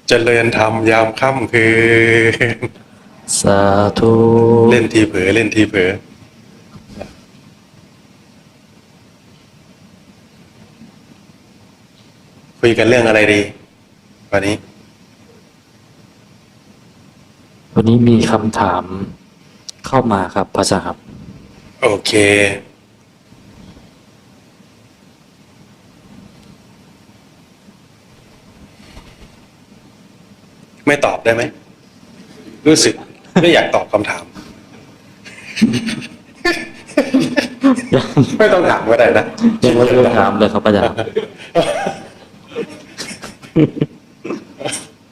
เจริญธรรมยามค่ำคืนสาธุเล่นทีเผลอเล่นทีเผลอคุยกันเรื่องอะไรดีวันนี้วันนี้มีคำถามเข้ามาครับพระอาจารย์ครับโอเคไม่ตอบได้ไหมรู้สึกไม่อยากตอบคำถาม ไม่ต้องถามก็ได้นะ ยังไม่ได้ถามเลยครับพระอาจารย์ครับ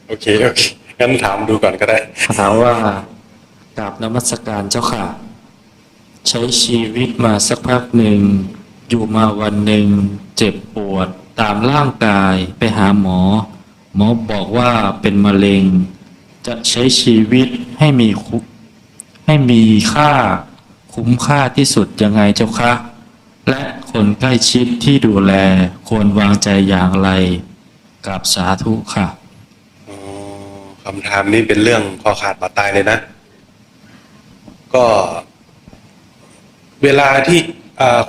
โอเคโอเคงั้นถามดูก่อนก็ได้ถามว่ากราบนมัสการเจ้าค่ะ ใช้ชีวิตมาสักพักหนึ่งอยู่มาวันหนึ่งเจ็บปวดตามร่างกายไปหาหมอ หมอบอกว่าเป็นมะเร็ง จะใช้ชีวิตให้มีค่าคุ้มค่าที่สุดยังไงเจ้าคะและคนใกล้ชิดที่ดูแลควรวางใจอย่างไรกับสาธุค่ะคำถามนี้เป็นเรื่องคอขาดบาดตายเลยนะ ก็เวลาที่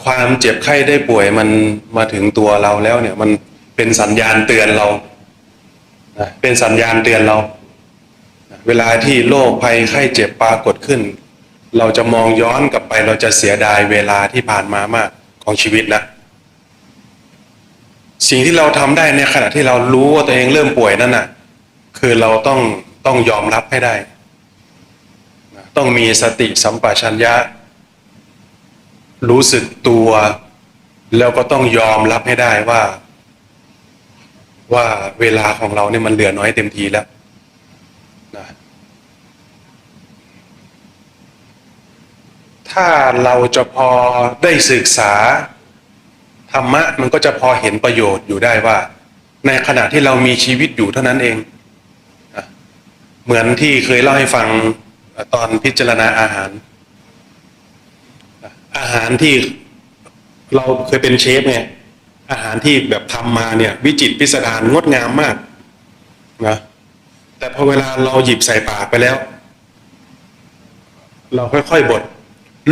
ความเจ็บไข้ได้ป่วยมันมาถึงตัวเราแล้วเนี่ยมันเป็นสัญญาณเตือนเราเป็นสัญญาณเตือนเราเวลาที่โรคภัยไข้เจ็บปรากฏขึ้นเราจะมองย้อนกลับไปเราจะเสียดายเวลาที่ผ่านมามากของชีวิตนะสิ่งที่เราทำได้ในขณะที่เรารู้ว่าตัวเองเริ่มป่วยนั่นน่ะคือเราต้องยอมรับให้ได้ต้องมีสติสัมปชัญญะรู้สึกตัวแล้วก็ต้องยอมรับให้ได้ว่าเวลาของเราเนี่ยมันเหลือน้อยเต็มทีแล้วนะถ้าเราจะพอได้ศึกษาธรรมะมันก็จะพอเห็นประโยชน์อยู่ได้ว่าในขณะที่เรามีชีวิตอยู่เท่านั้นเองเหมือนที่เคยเล่าให้ฟังตอนพิจารณาอาหารที่เราเคยเป็นเชฟไงอาหารที่แบบทำมาเนี่ยวิจิตรพิสดารงดงามมากนะแต่พอเวลาเราหยิบใส่ปากไปแล้วเราค่อยๆบด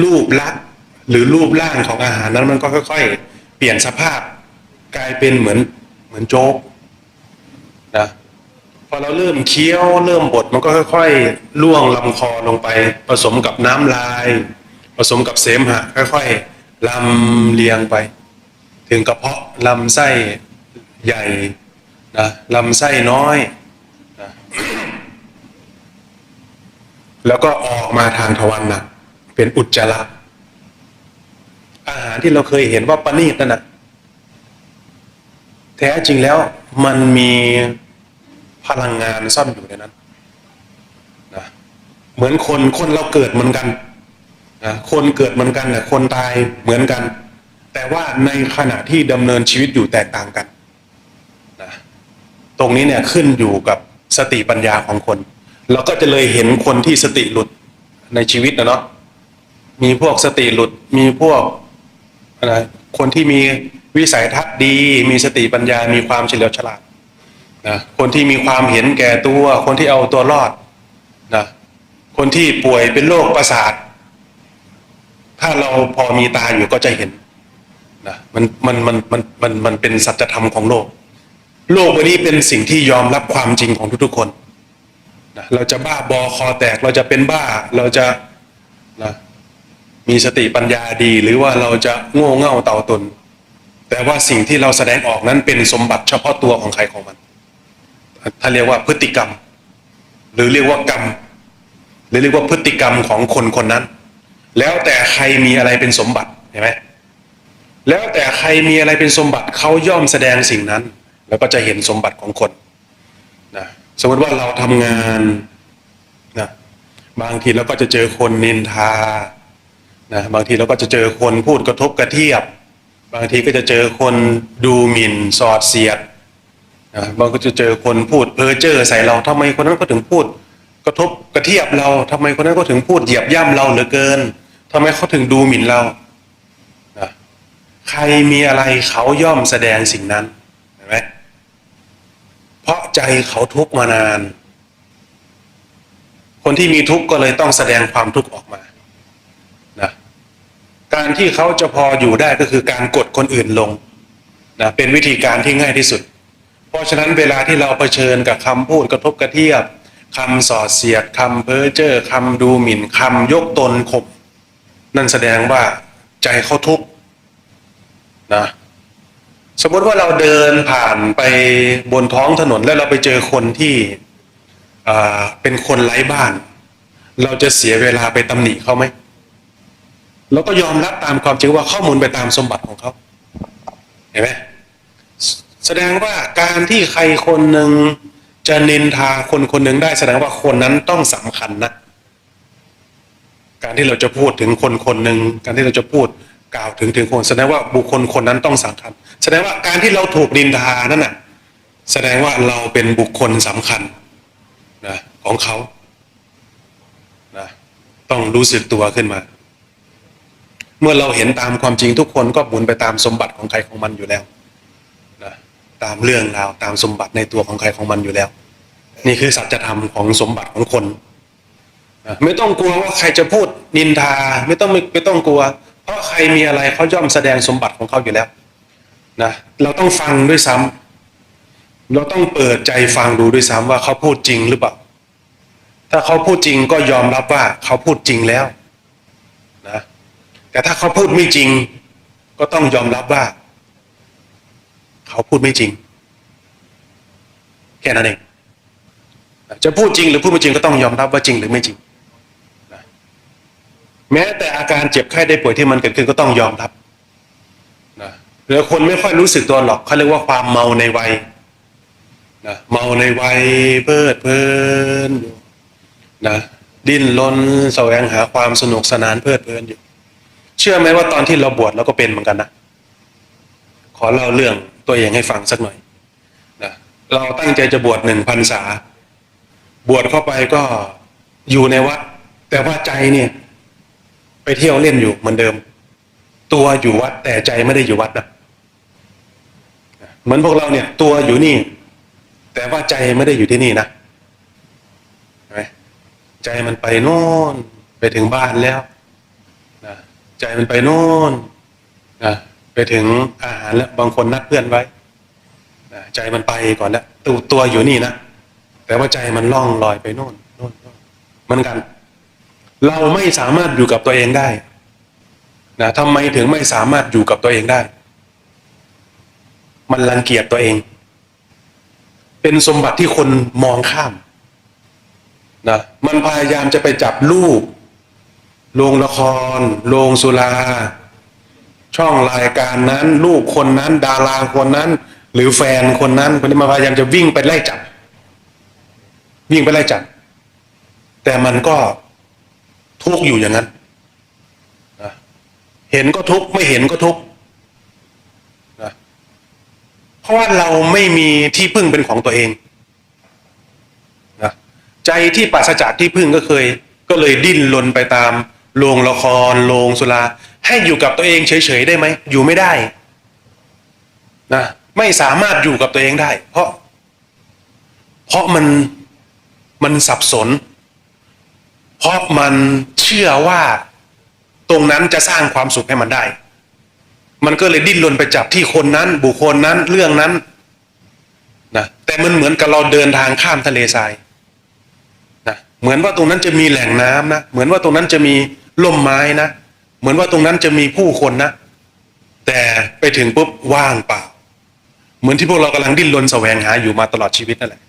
รูปลักษณ์หรือรูปร่างของอาหารนั้นมันก็ค่อยๆเปลี่ยนสภาพกลายเป็นเหมือนโจ๊กนะพอเราเริ่มเคี้ยวเริ่มบดมันก็ค่อยๆล่วงลำคอลงไปผสมกับน้ำลายผสมกับเสมหะค่อยๆลำเลียงไปถึงกระเพาะลำไส้ใหญ่นะลำไส้น้อยนะแล้วก็ออกมาทางทวารหนักเป็นอุจจาระอาหารที่เราเคยเห็นว่าประณีตนั่นนะแท้จริงแล้วมันมีพลังงานซ่อนอยู่ในนั้นนะเหมือนคนเราเกิดเหมือนกันนะคนเกิดเหมือนกันแต่คนตายเหมือนกันแต่ว่าในขณะที่ดำเนินชีวิตอยู่แตกต่างกันนะตรงนี้เนี่ยขึ้นอยู่กับสติปัญญาของคนเราก็จะเลยเห็นคนที่สติหลุดในชีวิตนะเนาะมีพวกสติหลุดมีพวกอะไรคนที่มีวิสัยทัศน์ดีมีสติปัญญามีความเฉลียวฉลาดนะคนที่มีความเห็นแก่ตัวคนที่เอาตัวรอดนะคนที่ป่วยเป็นโรคประสาทถ้าเราพอมีตาอยู่ก็จะเห็นนะมันเป็นสัจธรรมของโลกวันนี้เป็นสิ่งที่ยอมรับความจริงของทุกๆคนนะเราจะบ้าบอคอแตกเราจะเป็นบ้าเราจะนะมีสติปัญญาดีหรือว่าเราจะโง่เง่าเต่าตุนแต่ว่าสิ่งที่เราแสดงออกนั้นเป็นสมบัติเฉพาะตัวของใครของมันถ้าเรียกว่าพฤติกรรมหรือเรียกว่ากรรมหรือเรียกว่าพฤติกรรมของคนคนนั้นแล้วแต่ใครมีอะไรเป็นสมบัติเห็นไหมแล้วแต่ใครมีอะไรเป็นสมบัติเขาย่อมแสดงสิ่งนั้นแล้วก็จะเห็นสมบัติของคนนะสมมติว่าเราทำงานนะบางทีเราก็จะเจอคนนินทานะบางทีเราก็จะเจอคนพูดกระทบกระเทียบบางทีก็จะเจอคนดูหมิ่นสอดเสียดนะบางก็จะเจอคนพูดเพ้อเจ้อใส่เราทำไมคนนั้นก็ถึงพูดกระทบกระเทียบเราทำไมคนนั้นก็ถึงพูดเหยียบย่ำเราเหลือเกินทำไมเขาถึงดูหมิ่นเรานะใครมีอะไรเขาย่อมแสดงสิ่งนั้นเห็นไหมเพราะ ใจเขาทุกข์มานานคนที่มีทุกข์ก็เลยต้องแสดงความทุกข์ออกมานะการที่เขาจะพออยู่ได้ก็คือการกดคนอื่นลงนะเป็นวิธีการที่ง่ายที่สุดเพราะฉะนั้นเวลาที่เราเผชิญกับคำพูดกระทบกระเทียบคำส่อเสียดคำเพ้อเจ้อคำดูหมิ่นคำยกตนข่มนั่นแสดงว่าใจเขาทุกข์นะสมมติว่าเราเดินผ่านไปบนท้องถนนแล้วเราไปเจอคนที่เป็นคนไร้บ้านเราจะเสียเวลาไปตำหนิเขาไหมเราก็ยอมรับตามความจริงว่าข้อมูลไปตามสมบัติของเขาเห็นไหมแสดงว่าการที่ใครคนหนึ่งจะนินทาคนคนหนึ่งได้แสดงว่าคนนั้นต้องสำคัญนะการที่เราจะพูดถึงคนคนหนึ่งการที่เราจะพูดกล่าวถึงคนแสดงว่าบุคคลคนนั้นต้องสำคัญแสดงว่าการที่เราถูกนินทานั่นน่ะแสดงว่าเราเป็นบุคคลสำคัญนะของเขานะต้องรู้สึกตัวขึ้นมาเมื่อเราเห็นตามความจริงทุกคนก็หมุนไปตามสมบัติของใครของมันอยู่แล้วนะตามเรื่องราวตามสมบัติในตัวของใครของมันอยู่แล้วนี่คือสัจธรรมของสมบัติของคนนะไม่ต้องกลัวว่าใครจะพูดนินทาไม่ต้องกลัวเพราะใครมีอะไรเขาย่อมแสดงสมบัติของเขาอยู่แล้วนะเราต้องฟังด้วยซ้ำเราต้องเปิดใจฟังดูด้วยซ้ำว่าเขาพูดจริงหรือเปล่าถ้าเขาพูดจริงก็ยอมรับว่าเขาพูดจริงแล้วนะแต่ถ้าเขาพูดไม่จริงก็ต้องยอมรับว่าเขาพูดไม่จริงแค่นั้นเองจะพูดจริงหรือพูดไม่จริงก็ต้องยอมรับว่าจริงหรือไม่จริงนะแม้แต่อาการเจ็บไข้ได้ป่วยที่มันเกิดขึ้นก็ต้องยอมรับนะหรือคนไม่ค่อยรู้สึกตัวหรอกเขาเรียกว่าความเมาในวัยนะเมาในวัยเพลิดเพลินอยู่นะดิ้นรนแสวงหาความสนุกสนานเพลิดเพลินอยู่เชื่อไหมว่าตอนที่เราบวชเราก็เป็นเหมือนกันนะขอเล่าเรื่องตัวเองให้ฟังสักหน่อยนะเราตั้งใจจะบวช1 พรรษาบวชเข้าไปก็อยู่ในวัดแต่ว่าใจเนี่ยไปเที่ยวเล่นอยู่เหมือนเดิมตัวอยู่วัดแต่ใจไม่ได้อยู่วัดนะเหมือนพวกเราเนี่ยตัวอยู่นี่แต่ว่าใจไม่ได้อยู่ที่นี่นะเห็นไหมใจมันไปโน่นไปถึงบ้านแล้วนะใจมันไปโน่นนะไปถึงอาหารแล้วบางคนนัดเพื่อนไว้นะใจมันไปก่อนแล้วตัวอยู่นี่นะแต่ว่าใจมันล่องลอยไปโน่นเหมือนกันเราไม่สามารถอยู่กับตัวเองได้นะทำไมถึงไม่สามารถอยู่กับตัวเองได้มันรังเกียจตัวเองเป็นสมบัติที่คนมองข้ามนะมันพยายามจะไปจับรูปโรงละครโรงสุราช่องรายการนั้นรูปคนนั้นดาราคนนั้นหรือแฟนคนนั้นคนนี้มาพยายามจะวิ่งไปไล่จับแต่มันก็ทุกข์อยู่อย่างนั้นนะเห็นก็ทุกข์ไม่เห็นก็ทุกข์นะเพราะว่าเราไม่มีที่พึ่งเป็นของตัวเองนะใจที่ปราศจากที่พึ่งก็เลยดิ้นรนไปตามโรงละครโรงสุราให้อยู่กับตัวเองเฉยๆได้ไหมอยู่ไม่ได้นะไม่สามารถอยู่กับตัวเองได้เพราะมันสับสนเพราะมันเชื่อว่าตรงนั้นจะสร้างความสุขให้มันได้มันก็เลยดิ้นรนไปจับที่คนนั้นบุคคลนั้นเรื่องนั้นนะแต่มันเหมือนกับเราเดินทางข้ามทะเลทรายนะเหมือนว่าตรงนั้นจะมีแหล่งน้ำนะเหมือนว่าตรงนั้นจะมีร่มไม้นะเหมือนว่าตรงนั้นจะมีผู้คนนะแต่ไปถึงปุ๊บว่างเปล่าเหมือนที่พวกเรากำลังดิ้นรนแสวงหาอยู่มาตลอดชีวิตนั่นแหละ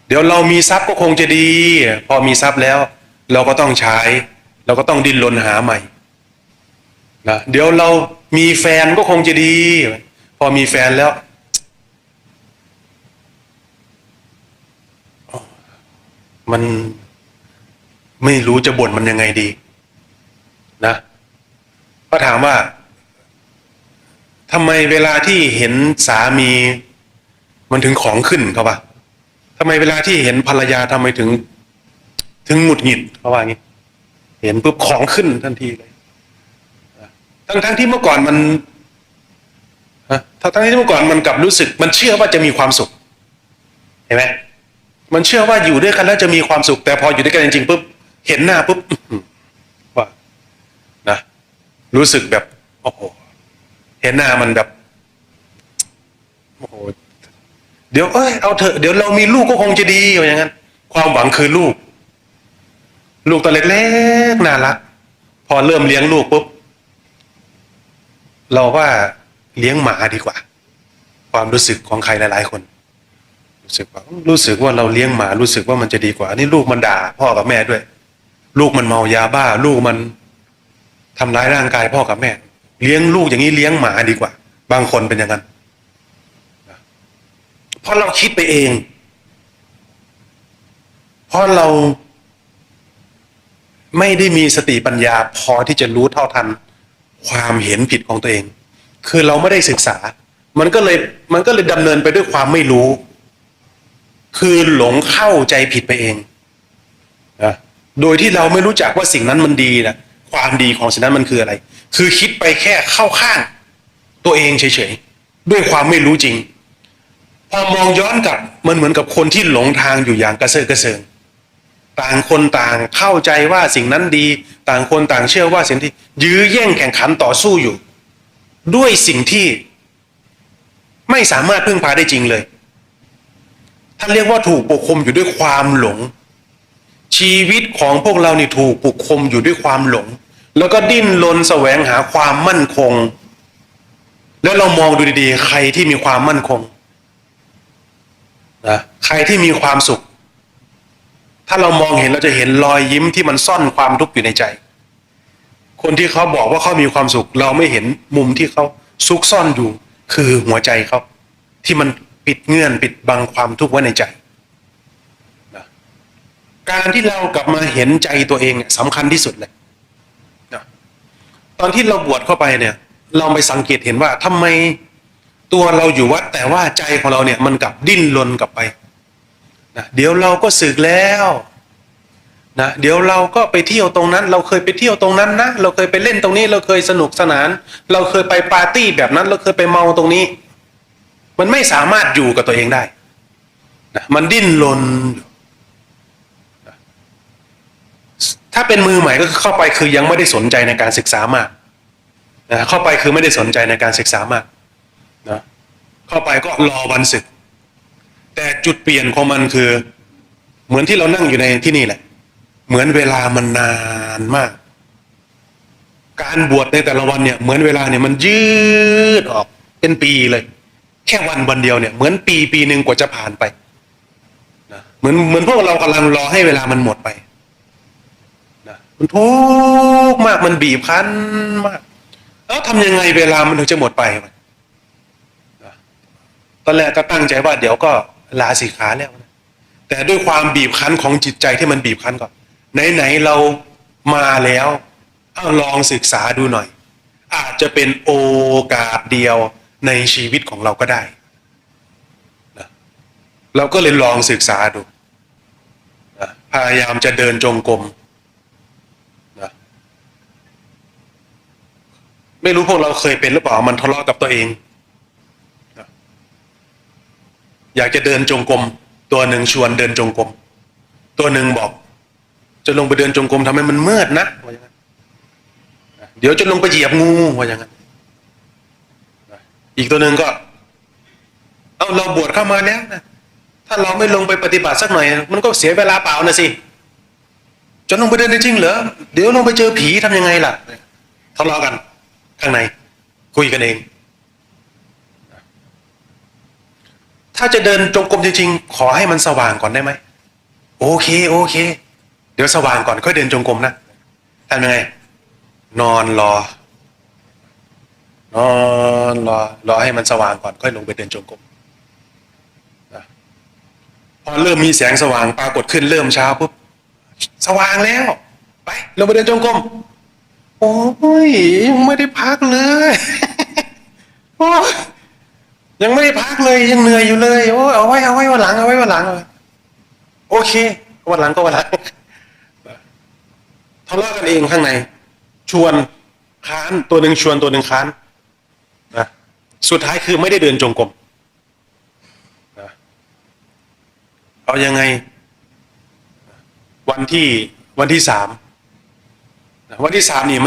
เดี๋ยวเรามีทรัพย์ก็คงจะดีพอมีทรัพย์แล้วเราก็ต้องใช้เราก็ต้องดิ้นรนหาใหม่นะเดี๋ยวเรามีแฟนก็คงจะดีพอมีแฟนแล้วมันไม่รู้จะบ่นมันยังไงดีนะก็ถามว่าทำไมเวลาที่เห็นสามีมันถึงของขึ้นเขาปะทำไมเวลาที่เห็นภรรยาทำไมถึงหงุดหงิดเขาว่างี้เห็นปุ๊บของขึ้นทันทีเลยทั้งที่เมื่อก่อนมัน ถ้าทั้งที่เมื่อก่อนมันกลับรู้สึกมันเชื่อว่าจะมีความสุขเห็นไหมมันเชื่อว่าอยู่ด้วยกันแล้วจะมีความสุขแต่พออยู่ด้วยกันจริงๆปุ๊บเห็นหน้าปุ๊บว่านะรู้สึกแบบโอ้โหเห็นหน้ามันแบบโอ้โหเดี๋ยวเอาเถอะเดี๋ยวเรามีลูกก็คงจะดีอย่างนั้นความหวังคือลูกตัวเล็กๆน่ารักพอเริ่มเลี้ยงลูกปุ๊บเราว่าเลี้ยงหมาดีกว่าความรู้สึกของใครหลายๆคนรู้สึกว่าเราเลี้ยงหมารู้สึกว่ามันจะดีกว่านี่ลูกมันด่าพ่อกับแม่ด้วยลูกมันเมายาบ้าลูกมันทำร้ายร่างกายพ่อกับแม่เลี้ยงลูกอย่างนี้เลี้ยงหมาดีกว่าบางคนเป็นอย่างนั้นเพราะเราคิดไปเองเพราะเราไม่ได้มีสติปัญญาพอที่จะรู้เท่าทันความเห็นผิดของตัวเองคือเราไม่ได้ศึกษามันก็เลยดำเนินไปด้วยความไม่รู้คือหลงเข้าใจผิดไปเองนะโดยที่เราไม่รู้จักว่าสิ่งนั้นมันดีนะความดีของสิ่งนั้นมันคืออะไรคือคิดไปแค่เข้าข้างตัวเองเฉยๆด้วยความไม่รู้จริงพอมองย้อนกลับมันเหมือนกับคนที่หลงทางอยู่อย่างกระเซาะกระเซิงต่างคนต่างเข้าใจว่าสิ่งนั้นดีต่างคนต่างเชื่อว่าสิ่งที่ยื้อแย่งแข่งขันต่อสู้อยู่ด้วยสิ่งที่ไม่สามารถพึ่งพาได้จริงเลยท่านเรียกว่าถูกปกคลุมอยู่ด้วยความหลงชีวิตของพวกเรานี่ถูกปกคลุมอยู่ด้วยความหลงแล้วก็ดิ้นรนแสวงหาความมั่นคงแล้วเรามองดูดีๆใครที่มีความมั่นคงนะใครที่มีความสุขถ้าเรามองเห็นเราจะเห็นรอยยิ้มที่มันซ่อนความทุกข์อยู่ในใจคนที่เขาบอกว่าเขามีความสุขเราไม่เห็นมุมที่เขาซุกซ่อนอยู่คือหัวใจเขาที่มันปิดเงื่อนปิดบังความทุกข์ไว้ในใจนะการที่เรากลับมาเห็นใจตัวเองเนี่ยสำคัญที่สุดเลยนะตอนที่เราบวชเข้าไปเนี่ยเราไปสังเกตเห็นว่าทำไมตัวเราอยู่วัดแต่ว่าใจของเราเนี่ยมันกลับดิ้นรนกลับไปนะเดี๋ยวเราก็สึกแล้วนะเดี๋ยวเราก็ไปเที่ยวตรงนั้นเราเคยไปเที่ยวตรงนั้นนะเราเคยไปเล่นตรงนี้เราเคยสนุกสนานเราเคยไปปาร์ตี้แบบนั้นเราเคยไปเมาตรงนี้มันไม่สามารถอยู่กับตัวเองได้นะมันดิ้นรนนะถ้าเป็นมือใหม่ก็คือเข้าไปคือยังไม่ได้สนใจในการศึกษามากนะเข้าไปคือไม่ได้สนใจในการศึกษามากนะเข้าไปก็รอวันศึกแต่จุดเปลี่ยนของมันคือเหมือนที่เรานั่งอยู่ในที่นี่แหละเหมือนเวลามันนานมากการบวชในแต่ละวันเนี่ยเหมือนเวลาเนี่ยมันยืดออกเป็นปีเลยแค่วันเดียวเนี่ยเหมือนปีหนึ่งกว่าจะผ่านไปนะเหมือนพวกเรากำลังรอให้เวลามันหมดไปนะมันทุกข์มากมันบีบคั้นมากแล้วทำยังไงเวลามันถึงจะหมดไปนะตอนแรกก็ตั้งใจว่าเดี๋ยวก็ลาสิกขาแล้วนะแต่ด้วยความบีบคั้นของจิตใจที่มันบีบคั้นก่อนไหนเรามาแล้วลองศึกษาดูหน่อยอาจจะเป็นโอกาสเดียวในชีวิตของเราก็ได้นะเราก็เลยลองศึกษาดูนะพยายามจะเดินจงกรมนะไม่รู้พวกเราเคยเป็นหรือเปล่ามันทะเลาะกับตัวเองนะอยากจะเดินจงกรมตัวหนึ่งชวนเดินจงกรมตัวหนึ่งบอกจะลงไปเดินจงกรมทำไมมันมืดนะว่าอย่างนั้นเดี๋ยวจะลงไปเหยียบงูว่าอย่างนั้นอีกตัวหนึ่งก็เราบวชเข้ามาแล้วนะถ้าเราไม่ลงไปปฏิบัติสักหน่อยมันก็เสียเวลาเปล่านะสิจะลงไปเดินได้จริงเหรอเดี๋ยวลงไปเจอผีทำยังไงล่ะทะเลาะกันข้างในคุยกันเองถ้าจะเดินจงกรมจริงๆขอให้มันสว่างก่อนได้ไหมโอเคเดี๋ยวสว่างก่อนค่อยเดินจงกรมนะทำยังไงนอนรอให้มันสว่างก่อนค่อยลงไปเดินจงกรมนะพอเริ่มมีแสงสว่างปรากฏขึ้นเริ่มเช้าปุ๊บสว่างแล้วไปลงไปเดินจงกรมโอ้ยยังไม่ได้พักเลยโอ้ยังไม่ได้พักเลยยังเหนื่อยอยู่เลยโอ้เอาไว้วันหลังโอเควันหลังก็วันหลังทะเลาะกันเองข้างในชวนค้านตัวหนึ่งชวนตัวหนึ่งค้านนะ สุดท้ายคือไม่ได้เดินจงกรมนะเอายังไงวันที่สามวันที่สามนี่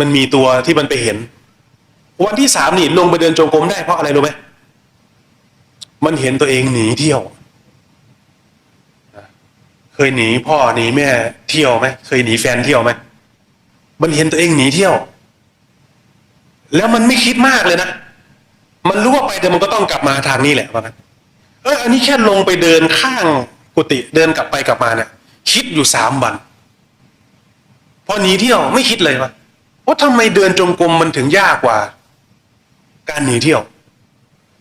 มันมีตัวที่มันไปเห็นวันที่สามนี่ลงไปเดินจงกรมได้เพราะอะไรรู้ไหมมันเห็นตัวเองหนีเที่ยวเคยหนีพ่อหนีแม่เที่ยวไหมเคยหนีแฟนเที่ยวไหมมันเห็นตัวเองหนีเที่ยวแล้วมันไม่คิดมากเลยนะมันรู้ว่าไปแต่มันก็ต้องกลับมาทางนี้แหละว่างั้นอันนี้แค่ลงไปเดินข้างกุฏิเดินกลับไปกลับมาเนี่ยคิดอยู่3 วันพอหนีเที่ยวไม่คิดเลยว่าทำไมเดินจงกรมมันถึงยากกว่าการหนีเที่ยว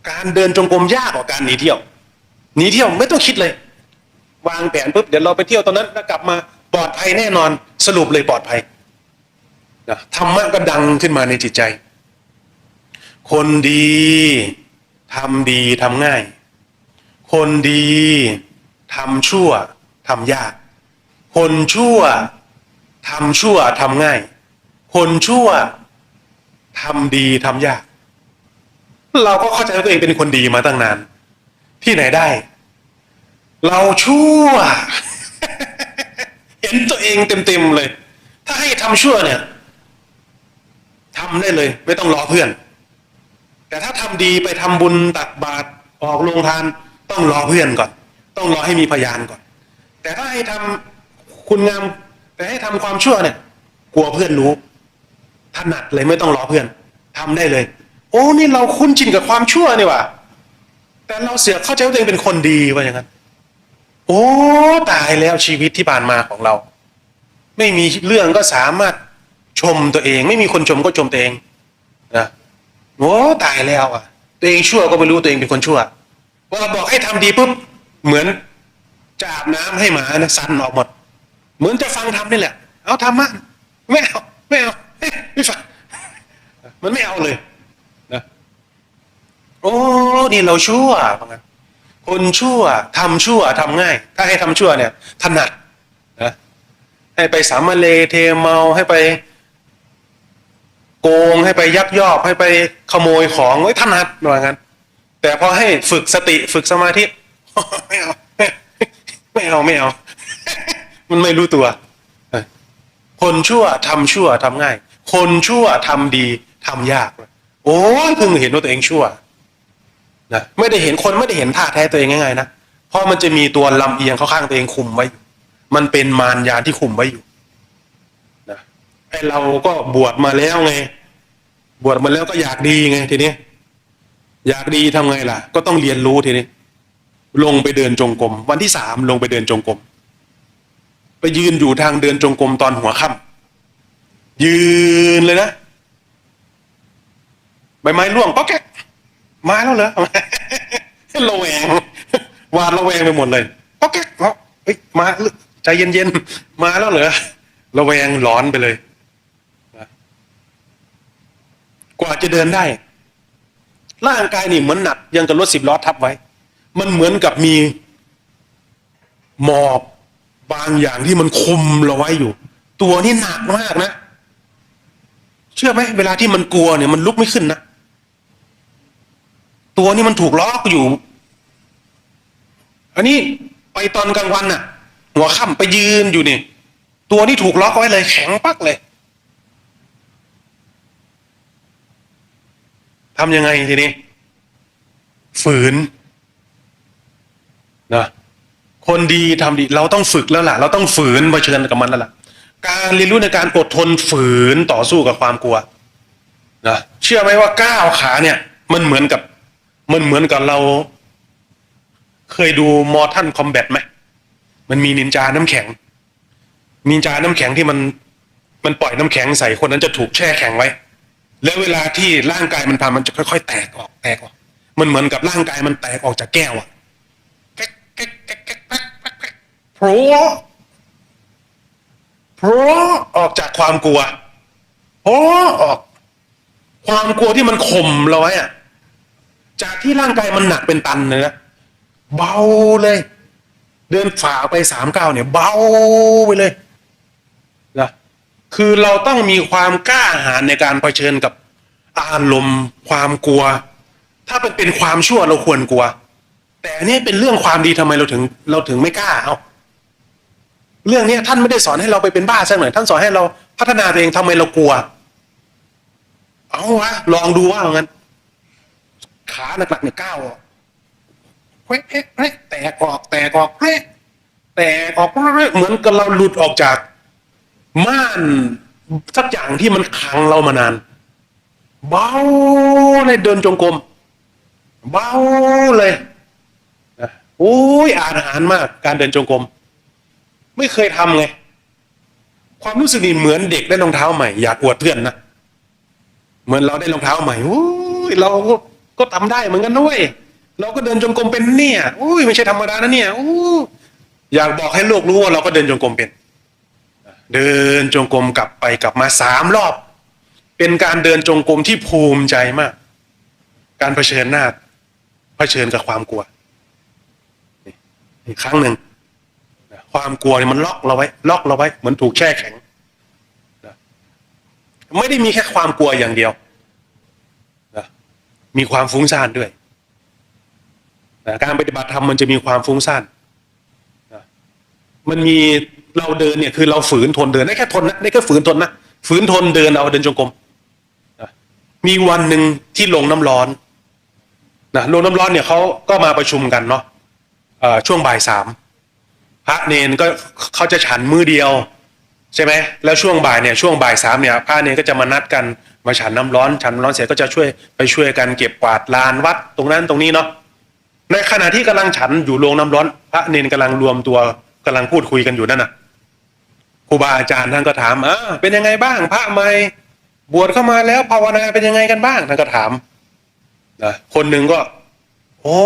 การเดินจงกรมยากกว่าการหนีเที่ยวหนีเที่ยวไม่ต้องคิดเลยวางแผนปุ๊บเดี๋ยวเราไปเที่ยวตอนนั้นแล้วกลับมาปลอดภัยแน่นอนสรุปเลยปลอดภัยนะธรรมะก็ดังขึ้นมาในจิตใจคนดีทำดีทำง่ายคนดีทำชั่วทำยากคนชั่วทำชั่วทำง่ายคนชั่วทำดีทำยากเราก็เข้าใจว่าตัวเองเป็นคนดีมาตั้งนานที่ไหนได้เราชั่ว เห็นตัวเองเต็มๆเลยถ้าให้ทำชั่วเนี่ยทำได้เลยไม่ต้องรอเพื่อนแต่ถ้าทำดีไปทำบุญตักบาตรออกโรงทานต้องรอเพื่อนก่อนต้องรอให้มีพยานก่อนแต่ถ้าให้ทำคุณงามแต่ให้ทำความชั่วเนี่ยกลัวเพื่อนรู้ถนัดเลยไม่ต้องรอเพื่อนทำได้เลยโอ้นี่เราคุ้นชินกับความชั่วนี่หว่าแต่เราเสียเข้าใจว่าตัวเองเป็นคนดีว่าอย่างนั้นโอ้ตายแล้วชีวิตที่ผ่านมาของเราไม่มีเรื่องก็สามารถชมตัวเองไม่มีคนชมก็ชมตัวเองนะโอ้ตายแล้วอ่ะตัวเองชั่วก็ไม่รู้ตัวเองเป็นคนชั่วว่าบอกให้ทำดีปุ๊บเหมือนจะอาบน้ำให้หมานะสั่นออกหมดเหมือนจะฟังทำนี่แหละเอาทำมะไม่เอาไม่ฟังมันไม่เอาเลยนะโอ้นี่เราชั่วว่างั้นคนชั่วทำชั่วทำง่ายถ้าให้ทำชั่วเนี่ยถนัดนะให้ไปสามเลเทเมาให้ไปโกงให้ไปยักยอกให้ไปขโมยของไว้ถนัดว่างั้นแต่พอให้ฝึกสติฝึกสมาธิไม่เอามันไม่รู้ตัวคนชั่วทำชั่วทำง่ายคนชั่วทำดีทำยากโอ้ยเพิ่งเห็นว่าตัวเองชั่วนะไม่ได้เห็นคนไม่ได้เห็นท่าแท้ตัวเองง่ายๆนะเพราะมันจะมีตัวลำเอียงเข้าข้างตัวเองคุมไว้มันเป็นมารยาที่คุมไว้อยู่นะไอเราก็บวชมาแล้วไงบวชมาแล้วก็อยากดีไงทีนี้อยากดีทำไงล่ะก็ต้องเรียนรู้ทีนี้ลงไปเดินจงกรมวันที่3ลงไปเดินจงกรมไปยืนอยู่ทางเดินจงกรมตอนหัวค่ำยืนเลยนะใบไม้ร่วงก็แก๊กมาแล้วเหรอระแวงหวาดระแวงไปหมดเลยก็แก๊กเฮ้ยมาใจเย็นๆมาแล้วเหรอระแวงหลอนไปเลยกว่าจะเดินได้ร่างกายนี่เหมือนหนักยังกับรถ10 ล้อทับไว้มันเหมือนกับมีหมอบบางอย่างที่มันคุมเราไว้อยู่ตัวนี่หนักมากนะเชื่อไหมเวลาที่มันกลัวเนี่ยมันลุกไม่ขึ้นนะตัวนี่มันถูกล็อกอยู่อันนี้ไปตอนกลางวันน่ะหัวค่ำไปยืนอยู่นี่ตัวนี่ถูกล็อกไว้เลยแข็งปักเลยทำยังไงทีนี้ฝืนนะคนดีทำดีเราต้องฝึกแล้วล่ะเราต้องฝืนเผชิญกับมันแล้วล่ะการเรียนรู้ในการอดทนฝืนต่อสู้กับความกลัวนะเชื่อไหมว่าก้าวขาเนี่ยมันเหมือนกับเราเคยดูMortal Kombatไหมมันมีนินจาน้ำแข็งที่มันปล่อยน้ำแข็งใส่คนนั้นจะถูกแช่แข็งไว้แล้วเวลาที่ร่างกายมันทำมันจะค่อยๆแตกออกมันเหมือนกับร่างกายมันแตกออกจากแก้วอะโผล่ออกจากความกลัวโผล่ออกความกลัวที่มันข่มเราไว้อะจากที่ร่างกายมันหนักเป็นตันเลยนะเบาเลยเดินฝ่าไป3 ก้าวเนี่ยเบาไปเลยนะคือเราต้องมีความกล้าหาญในการเผชิญกับ อารมณ์ความกลัว ถ้าเป็นความชั่วเราควรกลัว แต่อันนี้เป็นเรื่องความดีทำไมเราถึงไม่กล้าเอาเรื่องนี้ท่านไม่ได้สอนให้เราไปเป็นบ้าสักหน่อยท่านสอนให้เราพัฒนาตัวเองทำไมเรากลัวเอาวะลองดูว่างั้นขาหนักๆเนี่ยก้าวออกเฮ้ยแตกออกเฮ้ยแตกออกเหมือนกับเราหลุดออกจากม่านสักอย่างที่มันขังเรามานานเบาเลยเดินจงกรมเบาเลยโอ้ยอาหารมากการเดินจงกรมไม่เคยทำไงความรู้สึกนี่เหมือนเด็กได้รองเท้าใหม่อยากอวดเพื่อนนะเหมือนเราได้รองเท้าใหม่โอ้ยเราก็ทำได้เหมือนกันด้วยเราก็เดินจงกรมเป็นเนี่ยโอ้ยไม่ใช่ธรรมดานะเนี่ยโอ้อยากบอกให้โลกรู้ว่าเราก็เดินจงกรมเป็นเดินจงกรมกลับไปกลับมา3 รอบเป็นการเดินจงกรมที่ภูมิใจมากการเผชิญกับความกลัวอีกครั้งหนึ่งความกลัวเนี่ยมันล็อกเราไว้เหมือนถูกแช่แข็งไม่ได้มีแค่ความกลัวอย่างเดียวมีความฟุ้งซ่านด้วยการปฏิบัติธรรมมันจะมีความฟุ้งซ่านมันมีเราเดินเนี่ยคือเราฝืนทนเดินได้แค่ทนนะได้แค่ฝืนทนนะฝืนทนเดินเอาเดินจงกรมมีวันหนึ่งที่ลงน้ำร้อนลงน้ำร้อนเนี่ยเขาก็มาประชุมกันเนาะช่วงบ่าย 3พระเนนก็เขาจะฉันมื้อเดียวใช่ไหมแล้วช่วงบ่าย 3เนี่ยพระเนนก็จะมานัดกันมาฉันน้ำร้อนเสร็จก็จะช่วยกันเก็บกวาดลานวัดตรงนั้นตรงนี้เนาะในขณะที่กำลังฉันอยู่โรงน้ำร้อนพระเนนกำลังรวมตัวกำลังพูดคุยกันอยู่นั่นน่ะครูบาอาจารย์ท่านก็ถามเป็นยังไงบ้างพระใหม่บวชเข้ามาแล้วภาวนาเป็นยังไงกันบ้างท่านก็ถามนะคนหนึ่งก็โอ้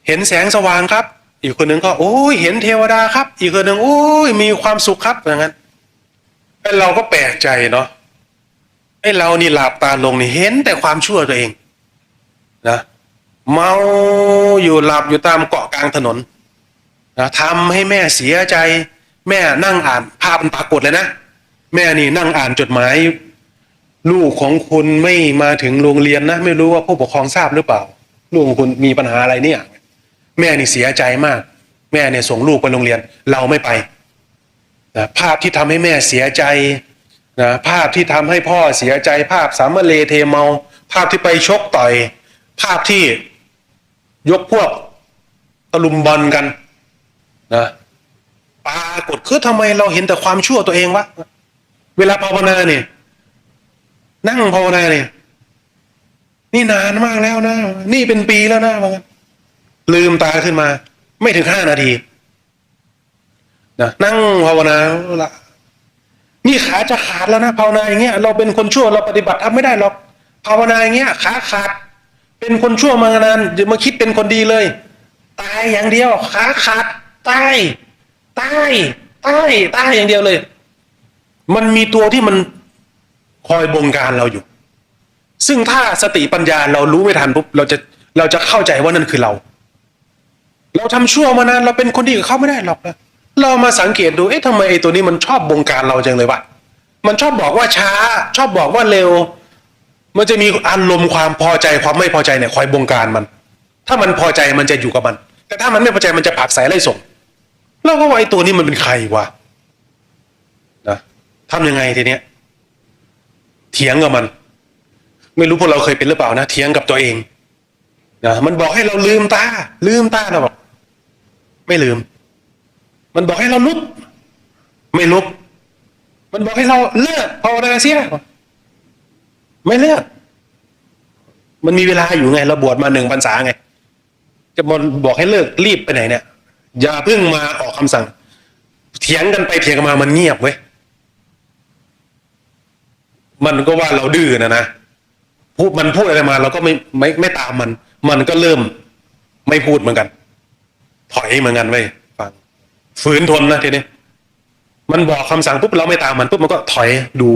เห็นแสงสว่างครับอีกคนหนึ่งก็โอ้ยเห็นเทวดาครับอีกคนหนึ่งโอ้ยมีความสุขครับอย่างนั้นไอ้เราก็แปลกใจเนาะไอ้เรานี่หลับตาลงนี่เห็นแต่ความชั่วตัวเองนะเมาอยู่หลับอยู่ตามเกาะกลางถนนนะทำให้แม่เสียใจแม่นั่งอ่านภาพมันปรากฏเลยนะแม่นี่นั่งอ่านจดหมายลูกของคุณไม่มาถึงโรงเรียนนะไม่รู้ว่าผู้ปกครองทราบหรือเปล่าลูกของคุณมีปัญหาอะไรเนี่ยแม่นี่เสียใจมากแม่เนี่ยส่งลูกไปโรงเรียนเราไม่ไปนะภาพที่ทำให้แม่เสียใจนะภาพที่ทำให้พ่อเสียใจภาพสามเลเทเมาภาพที่ไปชกต่อยภาพที่ยกพวกตะลุมบอลกันนะปรากฏคือทำไมเราเห็นแต่ความชั่วตัวเองวะเวลาภาวนาเนี่ยนั่งภาวนาเนี่ยนี่นานมากแล้วนะนี่เป็นปีแล้วนะว่างั้นลืมตาขึ้นมาไม่ถึง5 นาทีนะนั่งภาวนาละนี่ขาจะขาดแล้วนะภาวนาอย่างเงี้ยเราเป็นคนชั่วเราปฏิบัติทำไม่ได้หรอกภาวนาอย่างเงี้ยขาขาดเป็นคนชั่วมานานอย่ามาคิดเป็นคนดีเลยตายอย่างเดียวขาขาดตายอย่างเดียวเลยมันมีตัวที่มันคอยบงการเราอยู่ซึ่งถ้าสติปัญญาเรารู้ไม่ทันปุ๊บเราจะเข้าใจว่านั่นคือเราทำชั่วมานานเราเป็นคนดีกับเขาไม่ได้หรอกนะเรามาสังเกตดูทำไมไอ้ตัวนี้มันชอบบงการเราจังเลยวะมันชอบบอกว่าช้าชอบบอกว่าเร็วมันจะมีอารมณ์ความพอใจความไม่พอใจเนี่ยคอยบงการมันถ้ามันพอใจมันจะอยู่กับมันแต่ถ้ามันไม่พอใจมันจะผลักไสไล่ส่งเราก็ว่าไอ้ตัวนี้มันเป็นใครวะนะทำยังไงทีเนี้ยเถียงกับมันไม่รู้พวกเราเคยเป็นหรือเปล่านะเถียงกับตัวเองนะมันบอกให้เราลืมตาเราบอกไม่ลืมมันบอกให้เราลุกไม่ลุกมันบอกให้เราเลิกภาวนาเสียไม่เลิกมันมีเวลาอยู่ไงเราบวชมา1 พรรษาไงจะมาบอกให้เลิกรีบไปไหนเนี่ยอย่าเพิ่งมาออกคำสั่งเถียงกันไปเถียงกันมามันเงียบเว้ยมันก็ว่าเราดื้อนะมันพูดอะไรมาเราก็ไม่ตามมันก็เริ่มไม่พูดเหมือนกันถอยเหมือนกันเว้ยฟังฝืนทนนะทีนี้มันบอกคำสั่งปุ๊บเราไม่ตามมันปุ๊บมันก็ถอยดู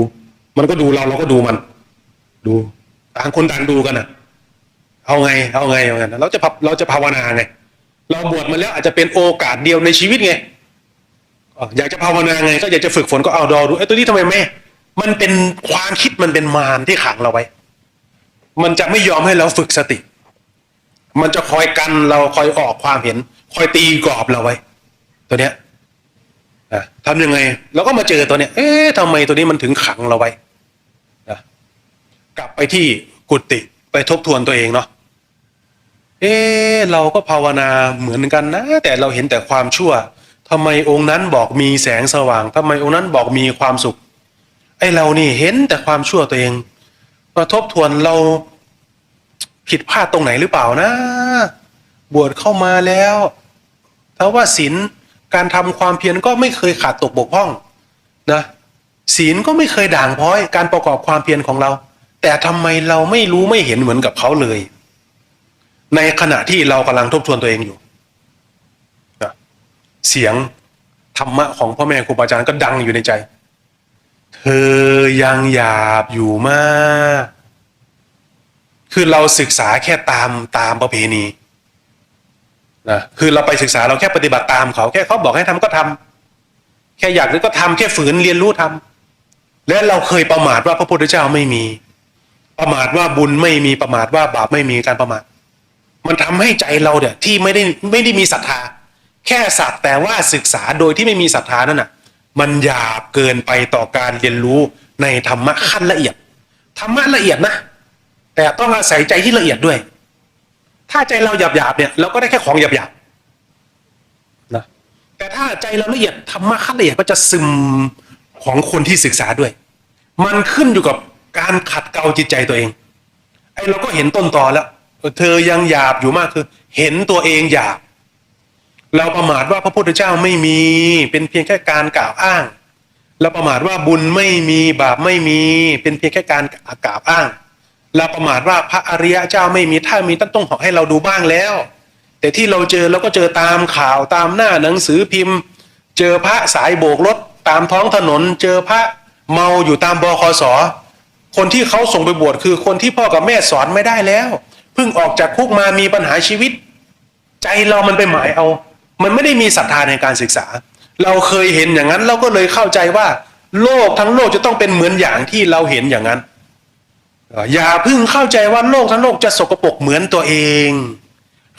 มันก็ดูเราก็ดูมันดูต่างคนต่างดูกันนะเอาไงเราจะภาวนาไงเราบวชมาแล้วอาจจะเป็นโอกาสเดียวในชีวิตไงอยากจะภาวนาไงก็อยากจะฝึกฝนก็เอาดอดูไอ้ตัวนี้ทำไม มันเป็นความคิดมันเป็นมารที่ขังเราไว้มันจะไม่ยอมให้เราฝึกสติมันจะคอยกันเราคอยออกความเห็นคอยตีกรอบเราไว้ตัวเนี้ยทำยังไงเราก็มาเจอตัวเนี้ยทำไมตัวนี้มันถึงขังเราไว้กลับไปที่กุฏิไปทบทวนตัวเองเนาะเราก็ภาวนาเหมือนกันนะแต่เราเห็นแต่ความชั่วทำไมองค์นั้นบอกมีแสงสว่างทำไมองค์นั้นบอกมีความสุขเรานี่เห็นแต่ความชั่วตัวเองมาทบทวนเราผิดพลาดตรงไหนหรือเปล่านะบวชเข้ามาแล้วถ้าว่าศีลการทำความเพียรก็ไม่เคยขาดตกบกพร่องนะศีลก็ไม่เคยด่างพร้อยการประกอบความเพียรของเราแต่ทำไมเราไม่รู้ไม่เห็นเหมือนกับเขาเลยในขณะที่เรากำลังทบทวนตัวเองอยู่นะเสียงธรรมะของพ่อแม่ครูบาอาจารย์ก็ดังอยู่ในใจเธอยังหยาบอยู่มากคือเราศึกษาแค่ตามประเพณีนะคือเราไปศึกษาเราแค่ปฏิบัติตามเขาแค่เขาบอกให้ทำก็ทำแค่อยากหรือก็ทำแค่ฝืนเรียนรู้ทำและเราเคยประมาทว่าพระพุทธเจ้าไม่มีประมาทว่าบุญไม่มีประมาทว่าบาปไม่มีการประมาทมันทำให้ใจเราเนี่ยที่ไม่ได้มีศรัทธาแค่สักแต่ว่าศึกษาโดยที่ไม่มีศรัทธานั่นน่ะมันหยาบเกินไปต่อการเรียนรู้ในธรรมะขั้นละเอียดธรรมะละเอียดนะแต่ต้องอาศัยใจที่ละเอียดด้วยถ้าใจเราหยาบเนี่ยเราก็ได้แค่ของหยาบนะแต่ถ้าใจเราละเอียดธรรมะขั้นละเอียดก็จะซึมของคนที่ศึกษาด้วยมันขึ้นอยู่กับการขัดเกลาจิตใจตัวเองเราก็เห็นต้นตอแล้วเธอยังหยาบอยู่มากคือเห็นตัวเองหยาบเราประมาทว่าพระพุทธเจ้าไม่มีเป็นเพียงแค่การกล่าวอ้างเราประมาทว่าบุญไม่มีบาปไม่มีเป็นเพียงแค่การกล่าวอ้างเราประมาทว่าพระอริยเจ้าไม่มีถ้ามีต้องให้เราดูบ้างแล้วแต่ที่เราเจอเราก็เจอตามข่าวตามหน้าหนังสือพิมพ์เจอพระสายโบกรถตามท้องถนนเจอพระเมาอยู่ตามบขส.คนที่เขาส่งไปบวชคือคนที่พ่อกับแม่สอนไม่ได้แล้วเพิ่งออกจากคุกมามีปัญหาชีวิตใจเรามันไปหมายเอามันไม่ได้มีศรัทธาในการศึกษาเราเคยเห็นอย่างนั้นเราก็เลยเข้าใจว่าโลกทั้งโลกจะต้องเป็นเหมือนอย่างที่เราเห็นอย่างนั้นอย่าเพิ่งเข้าใจว่าโลกทั้งโลกจะสกปรกเหมือนตัวเอง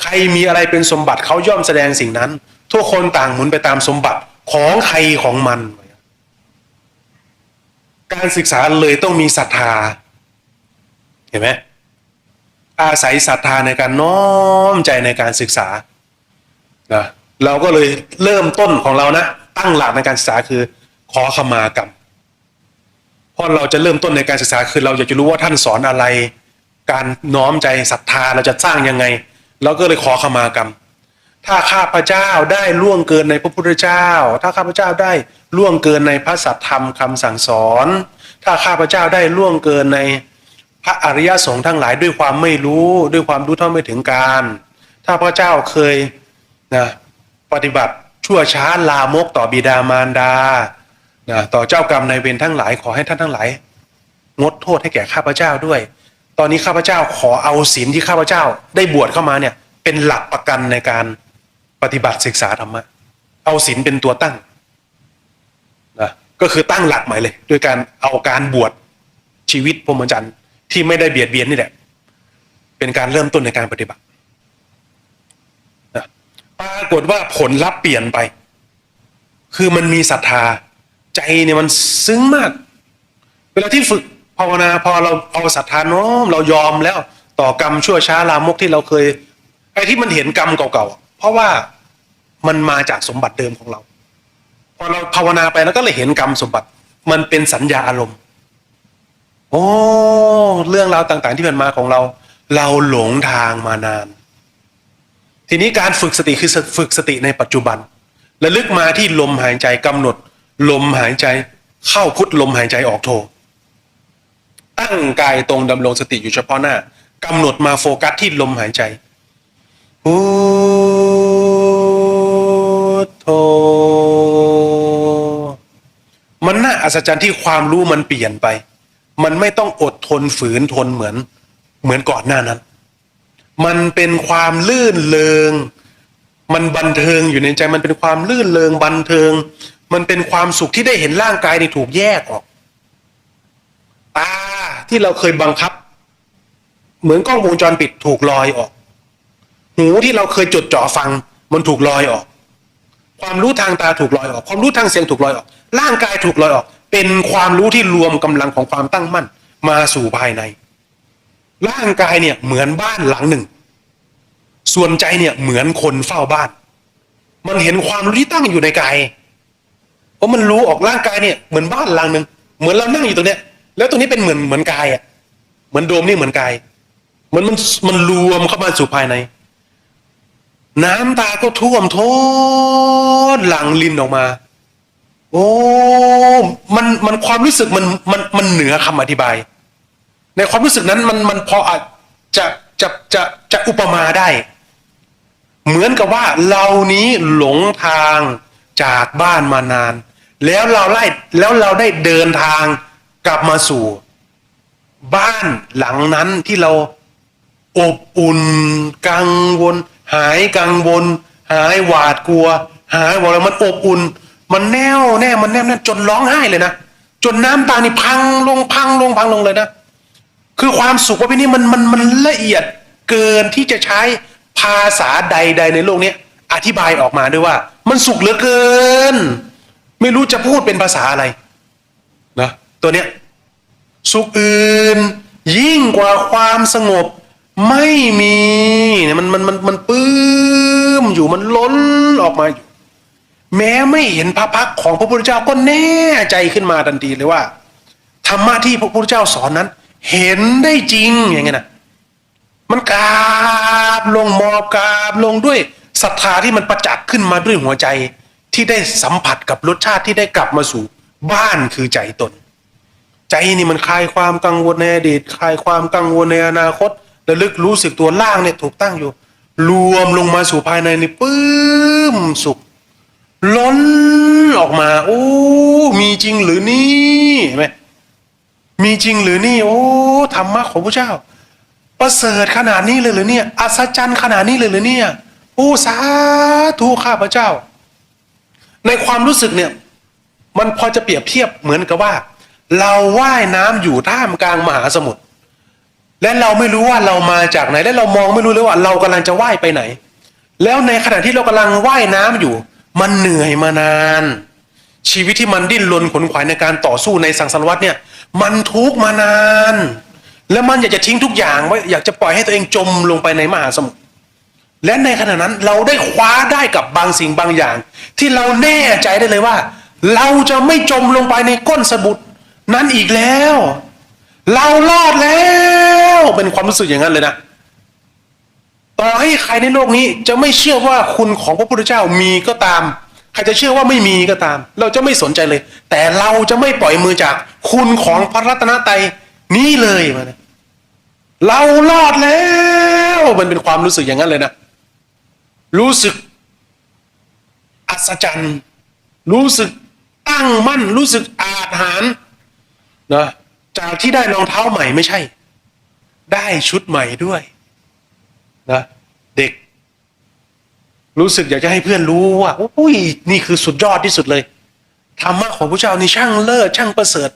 ใครมีอะไรเป็นสมบัติเขาย่อมแสดงสิ่งนั้นทุกคนต่างหมุนไปตามสมบัติของใครของมันการศึกษาเลยต้องมีศรัทธาเห็นไหมอาศัยศรัทธาในการน้อมใจในการศึกษานะเราก็เลยเริ่มต้นของเรานะตั้งหลักในการศึกษาคือขอขมากรรมเพราะเราจะเริ่มต้นในการศึกษาคือเราอยากจะรู้ว่าท่านสอนอะไรการน้อมใจศรัทธาเราจะสร้างยังไงเราก็เลยขอขมากรรมถ้าข้าพเจ้าได้ล่วงเกินในพระพุทธเจ้าถ้าข้าพเจ้าได้ล่วงเกินในพระสัทธรรมคำสั่งสอนถ้าข้าพเจ้าได้ล่วงเกินในพระอริยสงฆ์ทั้งหลายด้วยความไม่รู้ด้วยความรู้เท่าไม่ถึงการถ้าพระเจ้าเคยนะปฏิบัติชั่วช้าลามกต่อบิดามารดานะต่อเจ้ากรรมนายเวรทั้งหลายขอให้ท่านทั้งหลายงดโทษให้แก่ข้าพเจ้าด้วยตอนนี้ข้าพเจ้าขอเอาศีลที่ข้าพเจ้าได้บวชเข้ามาเนี่ยเป็นหลักประกันในการปฏิบัติศึกษาธรรมะเอาศีลเป็นตัวตั้งนะก็คือตั้งหลักใหม่เลยด้วยการเอาการบวชชีวิตพรหมจรรย์ที่ไม่ได้เบียดเบียนนี่แหละเป็นการเริ่มต้นในการปฏิบัตินะปรากฏว่าผลลัพธ์เปลี่ยนไปคือมันมีศรัทธาใจเนี่ยมันซึ้งมากเวลาที่ฝึกภาวนาพอเราเอาศรัทธาน้อมเรายอมแล้วต่อกรรมชั่วช้าลามกที่เราเคยไอ้ที่มันเห็นกรรมเก่าๆเพราะว่ามันมาจากสมบัติเดิมของเราพอเราภาวนาไปแล้วก็เลยเห็นกรรมสมบัติมันเป็นสัญญาอารมณ์โอ้เรื่องราวต่างๆที่มันมาของเราหลงทางมานานทีนี้การฝึกสติคือฝึกสติในปัจจุบันระลึกมาที่ลมหายใจกำหนดลมหายใจเข้าพุทลมหายใจออกโทตั้งกายตรงดำรงสติอยู่เฉพาะหน้ากำหนดมาโฟกัสที่ลมหายใจพุทโธมันน่าอัศจรรย์ที่ความรู้มันเปลี่ยนไปมันไม่ต้องอดทนฝืนทนเหมือนก่อนหน้านั้นมันเป็นความลื่นเลงมันบันเทิงอยู่ในใจมันเป็นความลื่นเลงบันเทิงมันเป็นความสุขที่ได้เห็นร่างกายนี่ถูกแยกออก ตาที่เราเคยบังคับ เหมือนกล้องวงจรปิดถูกลอยออกหูที่เราเคยจดจ่อฟังมันถูกลอยออก ความรู้ทางตาถูกลอยออกความรู้ทางเสียงถูกลอยออกร่างกายถูกลอยออกเป็นความรู้ที่รวมกำลังของความตั้งมั่นมาสู่ภายในร่างกายเนี่ยเหมือนบ้านหลังหนึ่งส่วนใจเนี่ยเหมือนคนเฝ้าบ้านมันเห็นความรู้ที่ตั้งอยู่ในกายเพราะมันรู้ออกร่างกายเนี่ยเหมือนบ้านหลังหนึ่งเหมือนเรานั่งอยู่ตรงเนี้ยแล้วตรงนี้เป็นเหมือนกายอ่ะเหมือนโดมนี่เหมือนกายมันรวมเข้ามาสู่ภายในน้ำตาก็ท่วมท้นหลั่งลินออกมาโอ้มันความรู้สึกมันเหนือคำอธิบายในความรู้สึกนั้นมันพออาจจะอุปมาได้เหมือนกับว่าเรานี้หลงทางจากบ้านมานานแล้วเราได้เดินทางกลับมาสู่บ้านหลังนั้นที่เราอบอุ่นกังวลหายกังวลหายหวาดกลัวหายบอกแล้วมันอบอุ่นมันแน่วแน่มันแนบแน่นจนร้องไห้เลยนะจนน้ำตานี่พังลงเลยนะคือความสุขว่าพี่นี่มันละเอียดเกินที่จะใช้ภาษาใดในโลกนี้อธิบายออกมาด้วยว่ามันสุขเหลือเกินไม่รู้จะพูดเป็นภาษาอะไรนะตัวเนี้ยสุขอื่นยิ่งกว่าความสงบไม่มีเนี่ยมันปื้มอยู่มันล้นออกมาอยู่แม้ไม่เห็นพระพักตร์ของพระพุทธเจ้าก็แน่ใจขึ้นมาทันทีเลยว่าธรรมะที่พระพุทธเจ้าสอนนั้นเห็นได้จริงอย่างเงี้ยนะมันกราบลงหมอบกราบลงด้วยศรัทธาที่มันประจักษ์ขึ้นมาด้วยหัวใจที่ได้สัมผัสกับรสชาติที่ได้กลับมาสู่บ้านคือใจตนใจนี่มันคลายความกังวลในอดีตคลายความกังวลในอนาคตระลึกรู้สึกตัวล่างเนี่ยถูกตั้งอยู่รวมลงมาสู่ภายในนี่ปื้มสุขล้นออกมาโอ้มีจริงหรือนี่เห็นไหมมีจริงหรือนี่โอ้ธรรมะของพระเจ้าประเสริฐขนาดนี้เลยหรือเนี่ยอัศจรรย์ขนาดนี้เลยหรือเนี่ยโอ้สาธุข้าพระเจ้าในความรู้สึกเนี่ยมันพอจะเปรียบเทียบเหมือนกับว่าเราว่ายน้ำอยู่ท่ามกลางมหาสมุทรและเราไม่รู้ว่าเรามาจากไหนและเรามองไม่รู้เลยว่าเรากำลังจะว่ายไปไหนแล้วในขณะที่เรากำลังว่ายน้ำอยู่มันเหนื่อยมานานชีวิตที่มันดิ้นรนขนขวายในการต่อสู้ในสังสารวัฏเนี่ยมันทุกข์มานานแล้วมันอยากจะทิ้งทุกอย่างไว้อยากจะปล่อยให้ตัวเองจมลงไปในมหาสมุทรและในขณะนั้นเราได้คว้าได้กับบางสิ่งบางอย่างที่เราแน่ใจได้เลยว่าเราจะไม่จมลงไปในก้นสมุทรนั้นอีกแล้วเรารอดแล้วเป็นความรู้สึกอย่างนั้นเลยนะต่อให้ใครในโลกนี้จะไม่เชื่อว่าคุณของพระพุทธเจ้ามีก็ตามใครจะเชื่อว่าไม่มีก็ตามเราจะไม่สนใจเลยแต่เราจะไม่ปล่อยมือจากคุณของพระรัตนตรัยนี้เลยมานะเรารอดแล้วมันเป็นความรู้สึกอย่างนั้นเลยนะรู้สึกอัศจรรย์รู้สึกตั้งมั่นรู้สึกอาถรรพ์นะจากที่ได้รองเท้าใหม่ไม่ใช่ได้ชุดใหม่ด้วยนะเด็กรู้สึกอยากจะให้เพื่อนรู้ว่าอุ้ยนี่คือสุดยอดที่สุดเลยธรรมะของพระเจ้านี่ช่างเลิศช่างประเสริฐ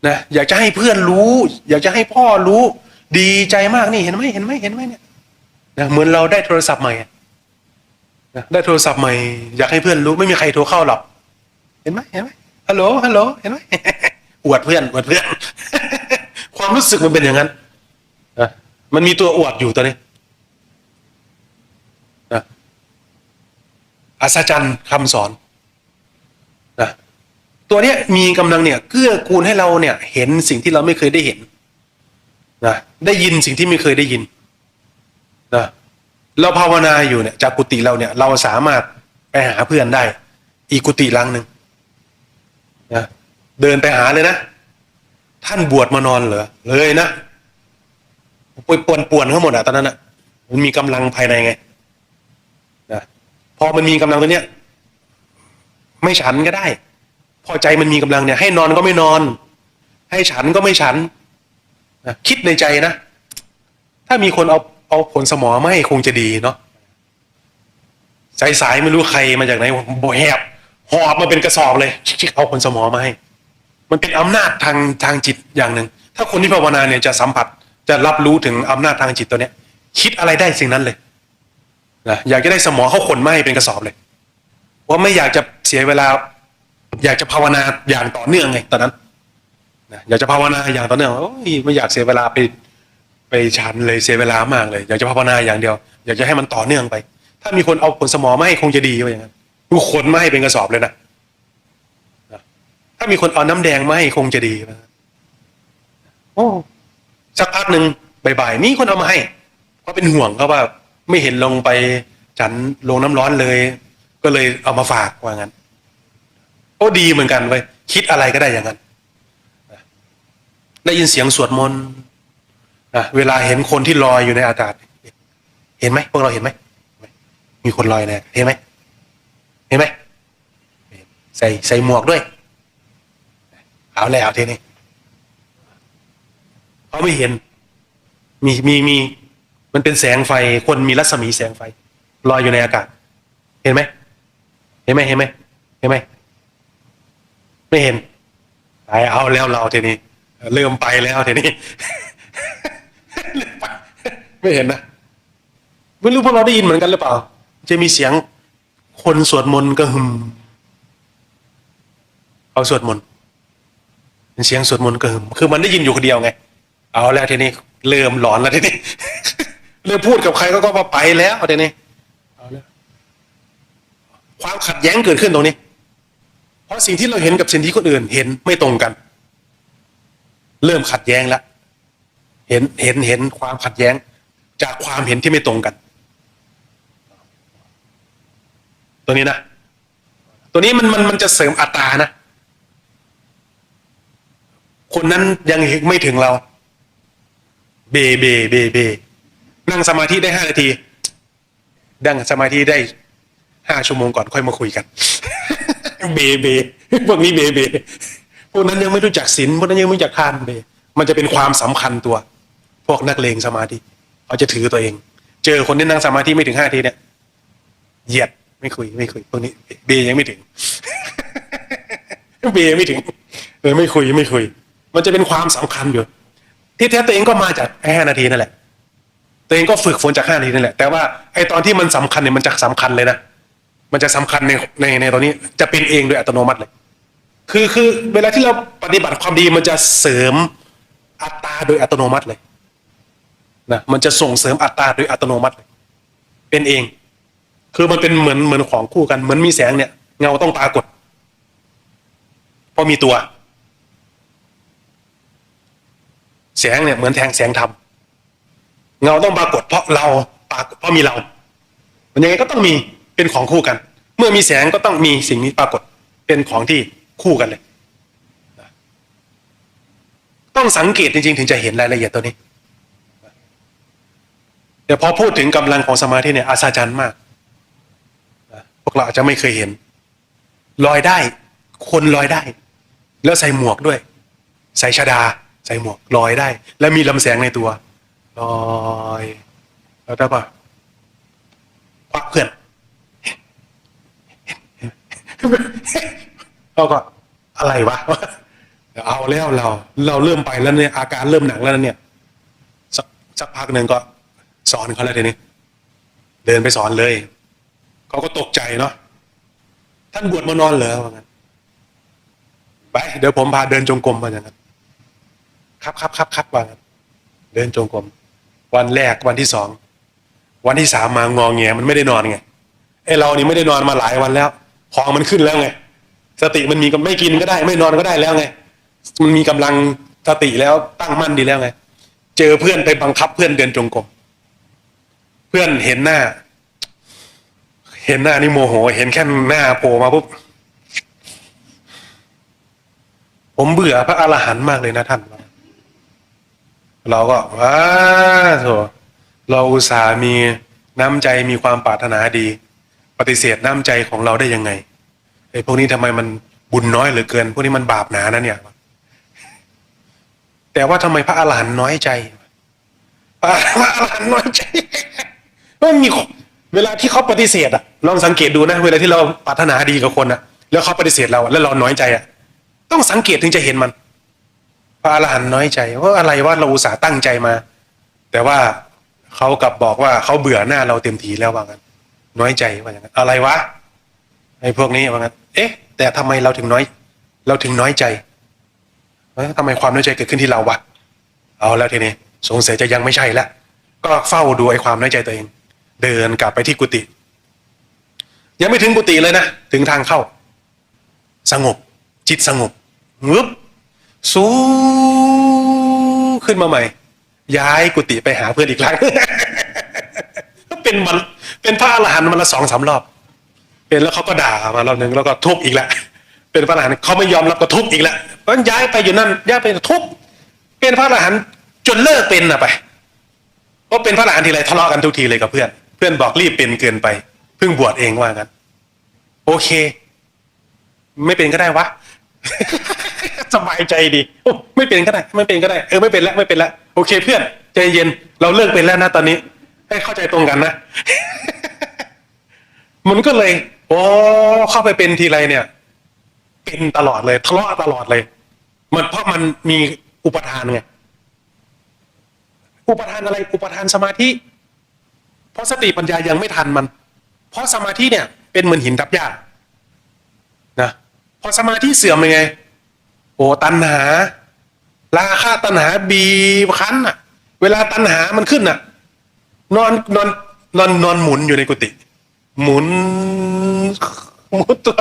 นะอยากจะให้เพื่อนรู้อยากจะให้พ่อรู้ดีใจมากนี่เห็นไหมเนี่ยนะเหมือนเราได้โทรศัพท์ใหม่นะได้โทรศัพท์ใหม่อยากให้เพื่อนรู้ไม่มีใครโทรเข้าหรอกเห็นไหมฮัลโหลเห็นไหม อวดเพื่อน ความรู้สึกมันเป็นอย่างนั้นนะมันมีตัวอวดอยู่ตอนนี้นะอัศจรรย์คำสอนนะตัวเนี้ยมีกำลังเนี่ยเกื้อกูลให้เราเนี่ยเห็นสิ่งที่เราไม่เคยได้เห็นนะได้ยินสิ่งที่ไม่เคยได้ยินนะเราภาวนาอยู่เนี่ยจากกุฏิเราเนี่ยเราสามารถไปหาเพื่อนได้อีกกุฏิหลังหนึ่งนะเดินไปหาเลยนะท่านบวชมานอนเหรอเลยนะป่วนทั้งหมดอะตอนนั้นอะมันมีกำลังภายในไงนะพอมันมีกำลังตัวเนี้ยไม่ฉันก็ได้พอใจมันมีกำลังเนี่ยให้นอนก็ไม่นอนให้ฉันก็ไม่ฉันนะคิดในใจนะถ้ามีคนเอาผลสมอมาให้คงจะดีเนาะสายไม่รู้ใครมาจากไหนโบแหบหอบมาเป็นกระสอบเลยชิกเอาผลสมอมาให้ มันเป็นอำนาจทางจิตอย่างหนึ่งถ้าคนที่ภาวนาเนี่ยจะสัมผัสจะรับรู้ถึงอำนาจทางจิตตัวเนี้ยคิดอะไรได้สิ่งนั้นเลยนะอยากจะได้สมอเขาขนมาให้เป็นกระสอบเลยว่าไม่อยากจะเสียเวลาอยากจะภาวนาอย่างต่อเนื่องไงตอนนั้นนะอยากจะภาวนาอย่างต่อเนื่องโอ้ยไม่อยากเสียเวลาไปฉันเลยเสียเวลามากเลยอยากจะภาวนาอย่างเดียวอยากจะให้มันต่อเนื่องไปถ้ามีคนเอาผลสมอมาให้คงจะดีว่าอย่างนั้นดูขนมาให้เป็นกระสอบเลยนะถ้ามีคนเอาน้ำแดงมาให้คงจะดีนะโอ้สักพักหนึ่งบ่ายๆมีคนเอามาให้เพราะเป็นห่วงเขาว่าไม่เห็นลงไปฉันลงน้ำร้อนเลยก็เลยเอามาฝากว่างั้นโอ้ดีเหมือนกันเว้ยคิดอะไรก็ได้อย่างนั้นได้ยินเสียงสวดมนต์นะเวลาเห็นคนที่ลอยอยู่ในอากาศเห็นไหมพวกเราเห็นไหมมีคนลอยในเห็นไหมเห็นไหมใส่หมวกด้วยเอาแล้วทีนี้เขาไม่เห็นมีมันเป็นแสงไฟคนมีรัศมีแสงไฟลอยอยู่ในอากาศเห็นไหมเห็นไหมเห็นไหมเห็นไหมไม่เห็นไปเอาแล้วเราทีนี้เริ่มไปแล้วทีนี้ ไม่เห็นนะไม่รู้พวกเราได้ยินเหมือนกันหรือเปล่าจะมีเสียงคนสวดมนต์กระหึ่มเอาสวดมนต์เป็นเสียงสวดมนต์กระหึ่มคือมันได้ยินอยู่คนเดียวไงเอาแล้วทีนี้เริ่มหลอนแล้วทีนี้ เริ่มพูดกับใครก็ว่าไปแล้วทีนี้เอาแล้วความขัดแย้งเกิดขึ้นตรงนี้เพราะสิ่งที่เราเห็นกับสิ่งที่คนอื่นเห็นไม่ตรงกันเริ่มขัดแย้งแล้วเห็นความขัดแย้งจากความเห็นที่ไม่ตรงกันตัวนี้นะตัวนี้มันจะเสริมอัตตานะคนนั้นยังไม่ถึงเราเบนั่งสมาธิได้5 นาทีนั่งสมาธิได้5 ชั่วโมงก่อนค่อยมาคุยกัน เบพวกนี้เบพวกนั้นยังไม่รู้จักศีลพวกนั้นยังไม่รู้จักทานมันจะเป็นความสำคัญตัวพวกนักเลงสมาธิเขาจะถือตัวเองเจอคนที่นั่งสมาธิไม่ถึง5 นาทีเนี่ยเหยียดไม่คุยพวกนี้เบยังไม่ถึง เบไม่ถึงไม่คุยมันจะเป็นความสำคัญอยู่ที่แท้ตัวเองก็มาจาก5 นาทีนั่นแหละตัวเองก็ฝึกฝนจาก5 นาทีนั่นแหละแต่ว่าไอ้ตอนที่มันสำคัญเนี่ยมันจะสำคัญเลยนะมันจะสำคัญในตอนนี้จะเป็นเองโดยอัตโนมัติเลยคือเวลาที่เราปฏิบัติความดีมันจะเสริมอัตตาโดยอัตโนมัติเลยนะมันจะส่งเสริมอัตตาโดยอัตโนมัติเลยเป็นเองคือมันเป็นเหมือนของคู่กันเหมือนมีแสงเนี่ยเงาต้องปรากฏเพราะมีตัวแสงเนี่ยเหมือนแสงธรรมเงาต้องปรากฏเพราะเราปรากฏเพราะมีเรามันยังไงก็ต้องมีเป็นของคู่กันเมื่อมีแสงก็ต้องมีสิ่งนี้ปรากฏเป็นของที่คู่กันเลยต้องสังเกตจริงๆถึงจะเห็นรายละเอียดตัวนี้แต่พอพูดถึงกำลังของสมาธิเนี่ยอัศจรรย์มากพวกเราอาจจะไม่เคยเห็นลอยได้คนลอยได้แล้วใส่หมวกด้วยใส่ชฎาใส่หมวกลอยได้แล้วมีลำแสงในตัวลอยแล้วได้ปะควักเพื่อนเราก็อะไรวะเอาแล้วเราเริ่มไปแล้วเนี่ยอาการเริ่มหนักแล้วเนี่ยสักพักหนึ่งก็สอนเขาแล้วทีนี้เดินไปสอนเลยเขาก็ตกใจเนาะท่านบวชมานอนเหรอว่างั้นไปเดี๋ยวผมพาเดินจงกรมว่าอย่างนั้นครับว่างั้นเดินจงกรมวันแรกวันที่2วันที่3มางอแงมันไม่ได้นอนไงไอ้เรานี่ไม่ได้นอนมาหลายวันแล้วของมันขึ้นแล้วไงสติมันมีก็ไม่กินก็ได้ไม่นอนก็ได้แล้วไงมันมีกำลังสติแล้วตั้งมั่นดีแล้วไงเจอเพื่อนไปบังคับเพื่อนเดินจงกรมเพื่อนเห็นหน้านี่โมโหเห็นแค่หน้าโผล่มาปุ๊บผมเบื่อพระอรหันต์มากเลยนะท่านเราก็โถเราอุตส่าห์มีน้ำใจมีความปรารถนาดีปฏิเสธน้ำใจของเราได้ยังไงไอ้พวกนี้ทำไมมันบุญน้อยเหลือเกินพวกนี้มันบาปหนานะเนี่ยแต่ว่าทำไมพระอรหันต์น้อยใจพระอรหันต์น้อยใจมันมีเวลาที่เขาปฏิเสธลองสังเกตดูนะเวลาที่เราปรารถนาดีกับคนแล้วเขาปฏิเสธเราแล้วเราน้อยใจ ต้องสังเกตถึงจะเห็นมันพระอรหันต์น้อยใจว่าอะไรว่าเราอุตส่าห์ตั้งใจมา แต่ว่าเขากลับบอกว่าเขาเบื่อหน้าเราเต็มทีแล้วว่างั้นน้อยใจว่าอย่างนั้นอะไรวะไอ้พวกนี้ว่างั้นเอ๊ะแต่ทำไมเราถึงน้อยใจทำไมความน้อยใจเกิดขึ้นที่เราวะเอาแล้วทีนี้สงสัยจะยังไม่ใช่ละก็เฝ้าดูไอ้ความน้อยใจตัวเอง เดินกลับไปที่กุฏิยังไม่ถึงกุฏิเลยนะถึงทางเข้าสงบจิตสงบงึบสูขึ้นมาใหม่ย้ายกุฏิไปหาเพื่อนอีกครั้ง เป็นพระอรหันต์มาละ2-3 รอบเป็นแล้วเขาก็ด่ามารอบหนึ่งแล้วก็ทุบอีกแล้วเป็นพระอรหันต์เขาไม่ยอมรับก็ทุบอีกแล้วเพราะย้ายไปอยู่นั่นย้ายไปทุบเป็นพระอรหันต์จนเลิกเป็นไปเพราะเป็นพระอรหันต์ทีไรทะเลาะกันทุกทีเลยกับเพื่อนบอกรีบเป็นเกินไปเพิ่งบวชเองว่างั้นโอเคไม่เป็นก็ได้วะ สบายใจดีไม่เป็นก็ได้ไม่เป็นแล้วไม่เป็นแล้วโอเคเพื่อนใจเย็นเราเลิกเป็นแล้วนะตอนนี้ให้เข้าใจตรงกันนะ มันก็เลยโอ้เข้าไปเป็นทีไรเนี่ยเป็นตลอดเลยทะเลาะตลอดเลยมันเพราะมันมีอุปทานไงอุปทานอะไรอุปทานสมาธิเพราะสติปัญญายังไม่ทันมันเพราะสมาธิเนี่ยเป็นเหมือนหินทับหญ้านะพอสมาธิเสื่อมยังไงโอ้ตัณหาราคะตัณหาบีบคั้นอ่ะเวลาตัณหามันขึ้นอ่ะนอนหมุนอยู่ในกุฏิหมุนตัว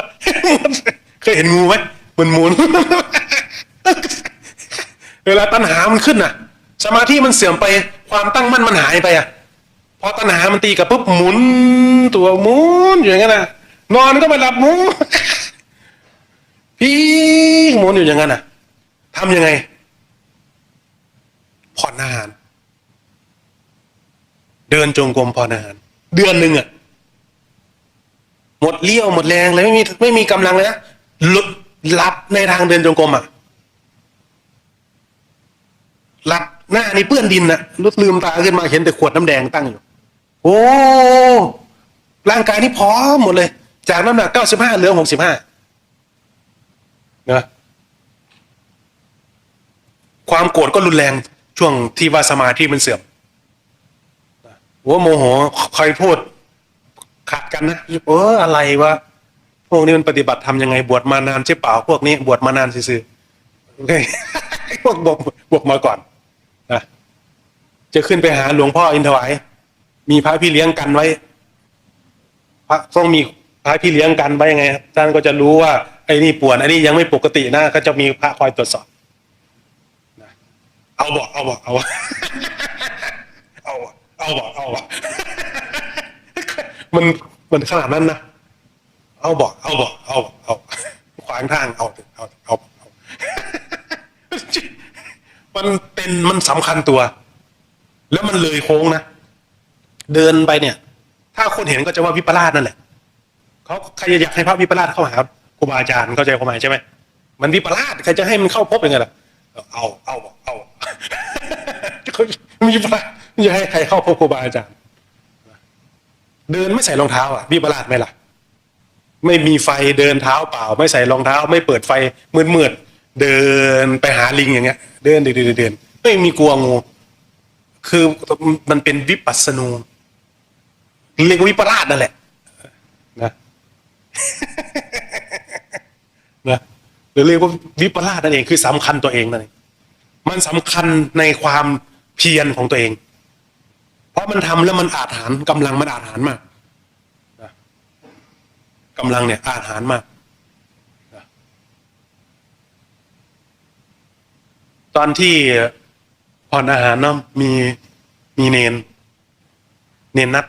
เคยเห็นงูไหมมันหมุน เวลาตัณหามันขึ้นอ่ะสมาธิมันเสื่อมไปความตั้งมั่นมันหายไปอ่ะพอตัณหามันตีกับปุ๊บหมุนตัวหมุนอยู่อย่างนั้นนะนอนก็ไม่หลับหมุน พี่หมุนอยู่อย่างนั้นน่ะทำยังไงผ่อนอาหารเดินจงกรมผ่อนอาหารเดือนหนึ่งอ่ะหมดเลี้ยวหมดแรงเลยไม่มีกำลังเลยนะหลับในทางเดินจงกรมอ่ะหลับหน้านี่เปื้อนดินน่ะลืมตาขึ้นมาเห็นแต่ขวดน้ำแดงตั้งอยู่โอ้ร่างกายนี่พร้อมหมดเลยจากน้ำหนัก95เหลือ65นะความโกรธก็รุนแรงช่วงที่ว่าสมาธิมันเสื่อมว่าโมโหใครพูดขัดกันนะอะไรวะพวกนี้มันปฏิบัติทำยังไงบวชมานานใช่เปล่าพวกนี้บวชมานานซื่อๆโอเค พวกบวกมาก่อนนะจะขึ้นไปหาหลวงพ่ออินทวายมีพระพี่เลี้ยงกันไว้พระต้องมีพระพี่เลี้ยงกันไว้ยังไงท่านก็จะรู้ว่าไอ้นี่ป่วนไอ้นี่ยังไม่ปกตินะก็จะมีพระคอยตรวจสอบนะเอาบอก มันขนาดนั้นนะเอาขวางทางเอามันสำคัญตัว แล้วมันเลยโค้งนะเดินไปเนี่ยถ้าคนเห็นก็จะว่าวิปลาสนั่นแหละใครอยากให้พระวิปลาสเข้าหาครูบาอาจารย์เข้าใจความหมายใช่ไหมมันวิปลาสใครจะให้มันเข้าพบยังไงล่ะเอามีวิปลาสจะให้ใครเข้าพบครูบาอาจารย์เดินไม่ใส่รองเท้าอ่ะวิปลาสไหมล่ะไม่มีไฟเดินเท้าเปล่าไม่ใส่รองเท้าไม่เปิดไฟมืดเดินไปหาลิงอย่างเงี้ยเดินไม่มีกลัวงูคือมันเป็นวิปัสสนูเรียกวิปลาสนั่นแหละนะหรือเรียกว่าวิปลาสนั่นเองคือสำคัญตัวเองนั่นเองมันสำคัญในความเพียรของตัวเองเพราะมันทำแล้วมันอาถรรพ์กำลังมันอาถรรพ์มากกำลังเนี่ยอาถรรพ์มากตอนที่ผ่อนอาหารเนาะมีเนนนัด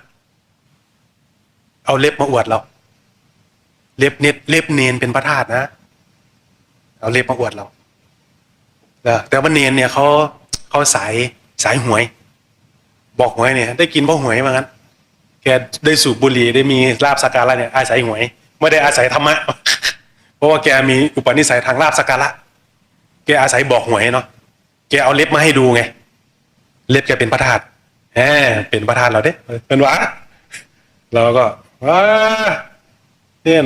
เอาเล็บมาอวดเราเล็บเนนเป็นพระธาตุนะเอาเล็บมาอวดเราแต่ว่าเนนเนี่ยเขาสายหวยบอกหวยเนี่ยได้กินเพราะหวยว่างั้นแกได้สูบบุหรี่ได้มีลาภสักการะเนี่ยอาศัยหวยไม่ได้อาศัยธรรมะ เพราะว่าแกมีอุปนิสัยทางลาภสักการะแกอาศัยบอกหวยเนาะแกเอาเล็บมาให้ดูไงเล็บแกเป็นพระธาตุเป็นพระธาตุเราเด้เป็นวะเราก็เนี่ย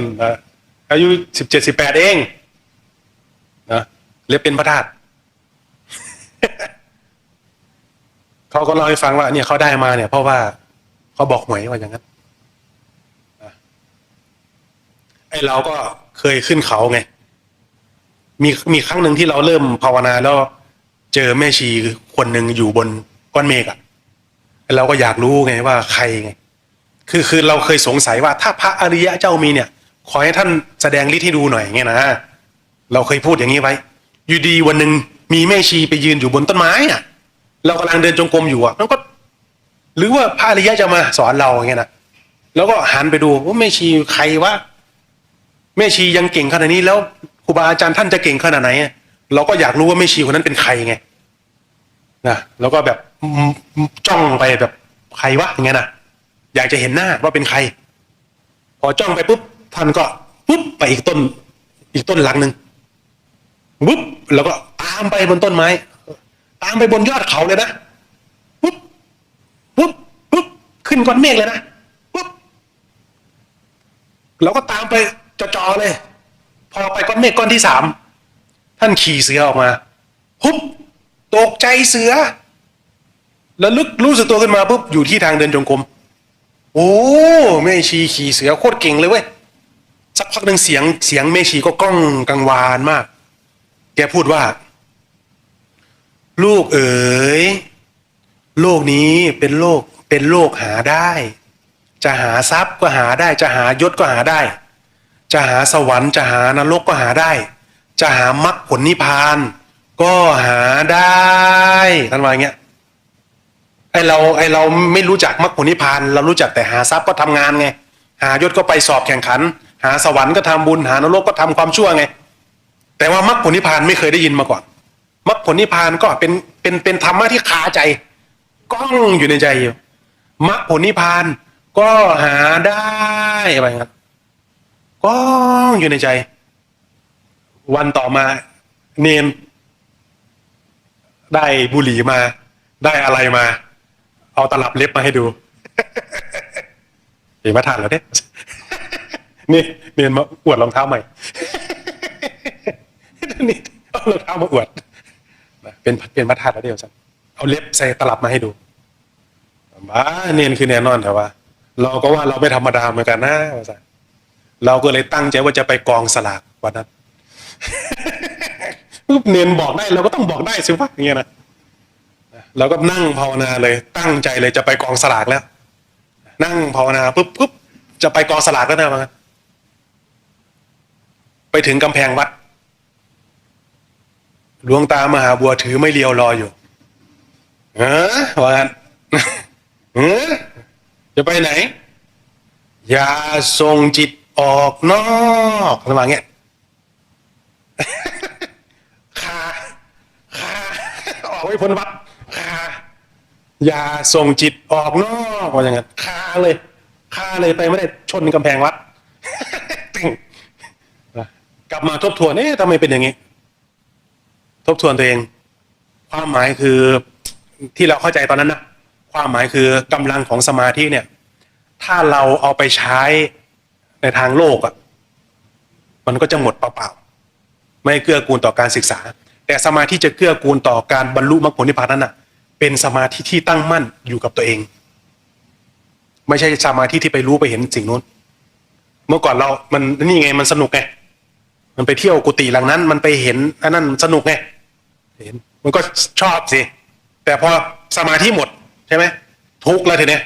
อายุ17-18เอง นะเล็บเป็นพระธาตุ เขาก็เล่าให้ฟังว่าเนี่ยเขาได้มาเนี่ยเพราะว่าเขาบอกหวยว่าอย่างนั้นไอ้เราก็เคยขึ้นเขาไงมีครั้งหนึ่งที่เราเริ่มภาวนาแล้วเจอแม่ชีคนหนึ่งอยู่บนก้อนเมฆอ่ะไอ้เราก็อยากรู้ไงว่าใครไงคือเราเคยสงสัยว่าถ้าพระอริยะเจ้ามีเนี่ยขอให้ท่านแสดงฤทธิ์ให้ดูหน่อยเงี้ยนะเราเคยพูดอย่างนี้ไว้อยู่ดีวันหนึ่งมีแม่ชีไปยืนอยู่บนต้นไม้อ่ะเรากำลังเดินจงกรมอยู่อ่ะแล้วก็หรือว่าพระอริยะจะมาสอนเราอย่างเงี้ยนะแล้วก็หันไปดูว่าแม่ชีใครวะแม่ชียังเก่งขนาดนี้แล้วครูบาอาจารย์ท่านจะเก่งขนาดไหนเราก็อยากรู้ว่าแม่ชีคนนั้นเป็นใครไงนะแล้วก็แบบจ้องไปแบบใครวะอย่างเงี้ยนะอยากจะเห็นหน้าว่าเป็นใครพอจ้องไปปุ๊บท่านก็ปุ๊บไปอีกต้นหลังหนึ่งปุ๊บแล้วก็ตามไปบนต้นไม้ตามไปบนยอดเขาเลยนะปุ๊บปุ๊บปุ๊บขึ้นก้อนเมฆเลยนะปุ๊บเราก็ตามไปจ่อๆเลยพอไปก้อนเมฆก้อนที่ 3ท่านขี่เสือออกมาปุ๊บตกใจเสือแล้วลึกรู้สึกตัวขึ้นมาปุ๊บอยู่ที่ทางเดินจงกรมโอ้แม่ชีขี่เสือโคตรเก่งเลยเว้ยสักพักหนึ่งเสียงแม่ชีก็ก้องกังวานมากแกพูดว่าลูกเอ๋ยโลกนี้เป็นโลกหาได้จะหาทรัพย์ก็หาได้จะหายศก็หาได้จะหาสวรรค์จะหานรกก็หาได้จะหามรรคผลนิพพานก็หาได้ท่านว่าอย่างเงี้ยไอเราไม่รู้จักมรรคผลนิพพานเรารู้จักแต่หาทรัพย์ก็ทำงานไงหายศก็ไปสอบแข่งขันหาสวรรค์ก็ทำบุญหานรกก็ทำความชั่วไงแต่ว่ามรรคผลนิพพานไม่เคยได้ยินมาก่อนมรรคผลนิพพานก็เป็นธรรมะที่คาใจก้องอยู่ในใจอยู่มรรคผลนิพพานก็หาได้อะไรครับก้องอยู่ในใจวันต่อมาเนนได้บุหรี่มาได้อะไรมาเอาตลับเล็บมาให้ดูเห็นมาทานแล้วเนี่ยนี่เนนมาอวดรองเท้าใหม่นี่เอารองเท้ามาอวดเป็นมาทานแล้วเดียวสันเอาเล็บใส่ตลับมาให้ดูบ้าเนนคือแน่นอนแต่ว่าเราก็ว่าเราไม่ธรรมดาเหมือนกันนะว่าสันเราก็เลยตั้งใจว่าจะไปกองสลากวันนั้นเนนบอกได้เราก็ต้องบอกได้สิวะอย่างเงี้ยนะเราก็นั่งภาวนาเลยตั้งใจเลยจะไปกองสลากแล้วนั่งภาวนาปุ๊บจะไปกองสลากแล้วนะมันไปถึงกำแพงวัดหลวงตามหาบัวถือไม่เลียวรออยู่ว่างั้นจะไปไหนอย่าส่งจิตออกนอกระหว่างเงี้ยคาออกไม่พ้นวัดคาอย่าส่งจิตออกนอกว่าอย่างเงี้ยคาเลยไปไม่ได้ชนกำแพงวัดกลับมาทบทวนทำไมเป็นอย่างนี้ทบทวนตัวเองความหมายคือที่เราเข้าใจตอนนั้นนะความหมายคือกำลังของสมาธิเนี่ยถ้าเราเอาไปใช้ในทางโลกอ่ะมันก็จะหมดเปล่าๆไม่เกื้อกูลต่อการศึกษาแต่สมาธิจะเกื้อกูลต่อการบรรลุมรรคผลนิพพานนั้นน่ะเป็นสมาธิที่ตั้งมั่นอยู่กับตัวเองไม่ใช่สมาธิที่ไปรู้ไปเห็นสิ่งนู้นเมื่อก่อนมันนี่ไงมันสนุกไงมันไปเที่ยวกุฏิหลังนั้นมันไปเห็นอันนั้นสนุกไงเห็นมันก็ชอบสิแต่พอสมาธิหมดใช่ไหมทุกข์แล้วทีเนี้ย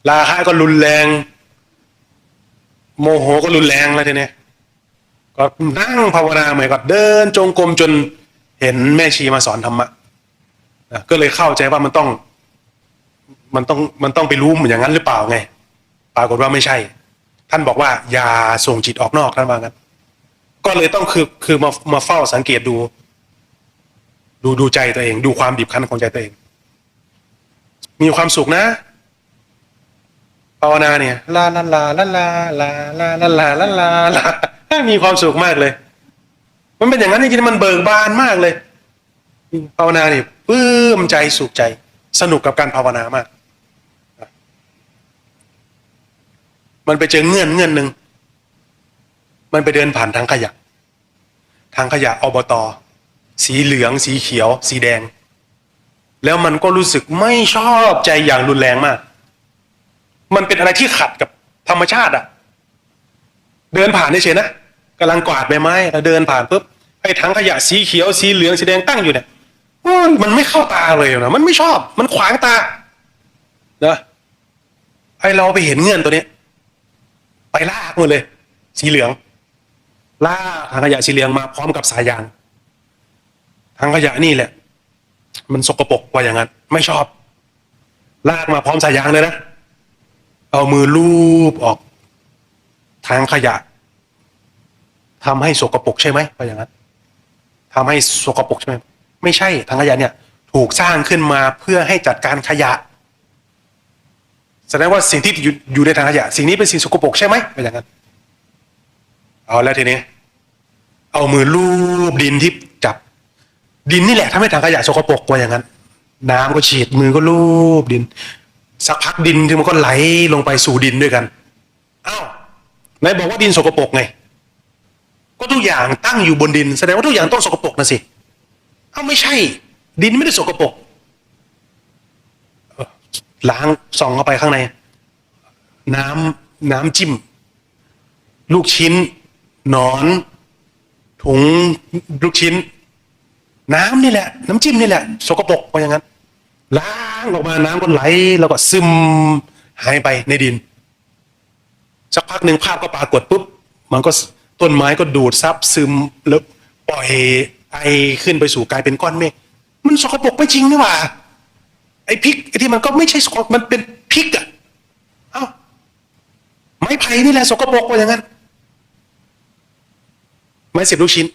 ราคะก็รุนแรงโมโหก็รุนแรงแล้วทีเนี้ยก็นั่งภาวนาใหม่ก็เดินจงกรมจนเห็นแม่ชีมาสอนธรรมะก็เลยเข้าใจว่ามันต้องไปรู้เหมือนอย่างนั้นหรือเปล่าไงปรากฏว่าไม่ใช่ท่านบอกว่าอย่าส่งจิตออกนอกท่านว่างั้นก็เลยต้องคือมาเฝ้าสังเกตดูใจตัวเองดูความบีบคั้นของใจตัวเองมีความสุขนะภาวนาเนี่ยลาลาลาลาลาลาลาลาลาลาลามีความสุขมากเลยมันเป็นอย่างนั้นจริงๆมันเบิกบานมากเลยภาวนาเนี่ยปลื้มใจสุขใจสนุกกับการภาวนามากมันไปเจอเงื่อนหนึ่งมันไปเดินผ่านทางขยะ ถังขยะอบต.สีเหลืองสีเขียวสีแดงแล้วมันก็รู้สึกไม่ชอบใจอย่างรุนแรงมากมันเป็นอะไรที่ขัดกับธรรมชาติอะเดินผ่านเฉยๆนะกำลังกวาดใบไม้แล้วเดินผ่านปุ๊บไอ้ถังขยะสีเขียวสีเหลืองสีแดงตั้งอยู่เนี่ยมันไม่เข้าตาเลยนะมันไม่ชอบมันขวางตานะไอ้เราไปเห็นเงื่อนตัวนี้ไปลากมันเลยสีเหลืองลากถังขยะสีเหลืองมาพร้อมกับสายยางถังขยะนี่แหละมันสกปรกกว่าอย่างนั้นไม่ชอบลากมาพร้อมสายยางเลยนะเอามือลูบออกถังขยะทำให้สกปรกใช่ไหมว่าอย่างนั้นทำให้สกปรกใช่ไหมไม่ใช่ถังขยะเนี่ยถูกสร้างขึ้นมาเพื่อให้จัดการขยะแสดงว่าสิ่งที่อยู่ในถังขยะสิ่งนี้เป็นสิ่งสกปรกใช่ไหมว่าอย่างนั้นเอาแล้วทีนี้เอามือลูบดินที่จับดินนี่แหละทำให้ถังขยะสกปรกว่าอย่างนั้นน้ำก็ฉีดมือก็ลูบดินสักพักดินที่มันก็ไหลลงไปสู่ดินด้วยกันอ้าวไหนบอกว่าดินสกปรกไงก็ทุกอย่างตั้งอยู่บนดินแสดงว่าทุกอย่างต้องสกปรกนะสิเอ้าไม่ใช่ดินไม่ได้สกปรกล้างส่องเข้าไปข้างในน้ำจิ้มลูกชิ้นหนอนถุงลูกชิ้นน้ำนี่แหละน้ำจิ้มนี่แหละสกปรกว่าอย่างนั้นล้างออกมาน้ำก็ไหลแล้วก็ซึมหายไปในดินสักพักหนึ่งภาพก็ปรากฏปุ๊บมันก็ต้นไม้ก็ดูดซับซึมแล้วปล่อยไอขึ้นไปสู่กลายเป็นก้อนเมฆมันสกปรกไม่จริงนี่หว่าไอ้พริกไอ้ที่มันก็ไม่ใช่สกปรกมันเป็นพริกอ่ะเอ้าไม้ไผ่นี่แหละสกปรกว่าอย่างนั้นไม้เสียบลูกชิ้น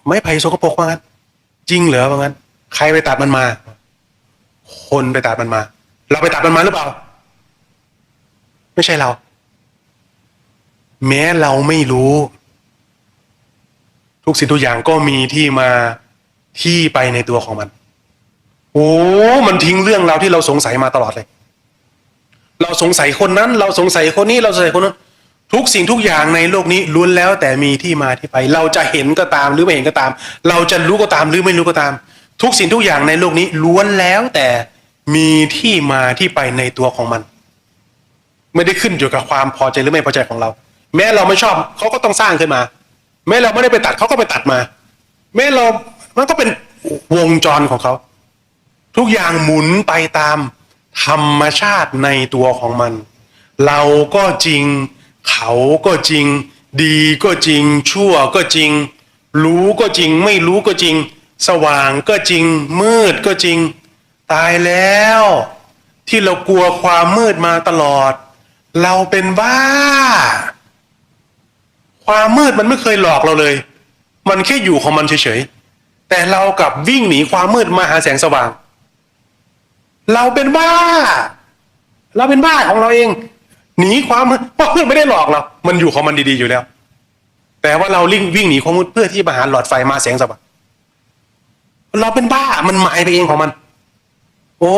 ไม้ไผ่สกปรกว่างั้นจริงเหรอว่างั้นใครไปตัดมันมาคนไปตัดมันมาเราไปตัดมันมาหรือเปล่าไม่ใช่เราแม้เราไม่รู้ทุกสิ่งทุกอย่างก็มีที่มาที่ไปในตัวของมันโอ้มันทิ้งเรื่องราวที่เราสงสัยมาตลอดเลยเราสงสัยคนนั้นเราสงสัยคนนี้เราสงสัยคนนั้นทุกสิ่งทุกอย่างในโลกนี้ล้วนแล้วแต่มีที่มาที่ไปเราจะเห็นก็ตามหรือไม่เห็นก็ตามเราจะรู้ก็ตามหรือไม่รู้ก็ตามทุกสิ่งทุกอย่างในโลกนี้ล้วนแล้วแต่มีที่มาที่ไปในตัวของมันไม่ได้ขึ้นอยู่กับความพอใจหรือไม่พอใจของเราแม้เราไม่ชอบเขาก็ต้องสร้างขึ้นมาแม้เราไม่ได้ไปตัดเขาก็ไปตัดมาแม้เรามันก็เป็นวงจรของเขาทุกอย่างหมุนไปตามธรรมชาติในตัวของมันเราก็จริงเขาก็จริงดีก็จริงชั่วก็จริงรู้ก็จริงไม่รู้ก็จริงสว่างก็จริงมืดก็จริงตายแล้วที่เรากลัวความมืดมาตลอดเราเป็นบ้าความมืดมันไม่เคยหลอกเราเลยมันแค่อยู่ของมันเฉยๆแต่เรากลับวิ่งหนีความมืดมาหาแสงสว่างเราเป็นบ้าเราเป็นบ้าของเราเองหนีความมืดเพราะมืดไม่ได้หลอกเรามันอยู่ของมันดีๆอยู่แล้วแต่ว่าเราวิ่งหนีความมืดเพื่อที่มาหาหลอดไฟมาแสงสว่างเราเป็นบ้ามันหมายไปเองของมันโอ้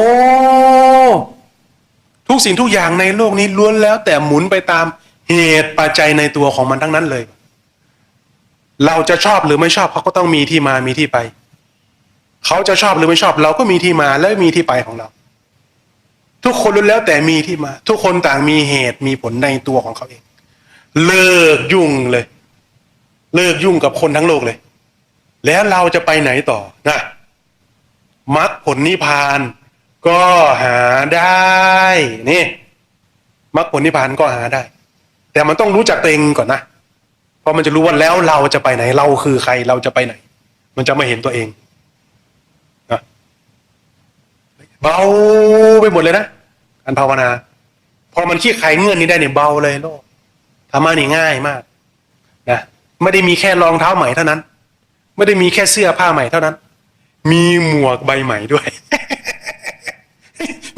ทุกสิ่งทุกอย่างในโลกนี้ล้วนแล้วแต่หมุนไปตามเหตุปัจจัยในตัวของมันทั้งนั้นเลยเราจะชอบหรือไม่ชอบเขาก็ต้องมีที่มามีที่ไปเขาจะชอบหรือไม่ชอบเราก็มีที่มาและมีที่ไปของเราทุกคนล้วนแล้วแต่มีที่มาทุกคนต่างมีเหตุมีผลในตัวของเขาเองเลิกยุ่งเลยเลิกยุ่งกับคนทั้งโลกเลยแล้วเราจะไปไหนต่อนะมรรคผลนิพพานก็หาได้นี่มรรคผลนิพพานก็หาได้แต่มันต้องรู้จักตัวเองก่อนนะเพราะมันจะรู้ว่าแล้วเราจะไปไหนเราคือใครเราจะไปไหนมันจะไม่เห็นตัวเองนะเบาไปหมดเลยนะการภาวนาพอมันขี้ไขเงื่อนนี้ได้เนี่ยเบาเลยโลกธรรมะนี่ง่ายมากนะไม่ได้มีแค่รองเท้าใหม่เท่านั้นไม่ได้มีแค่เสื้อผ้าใหม่เท่านั้นมีหมวกใบใหม่ด้วย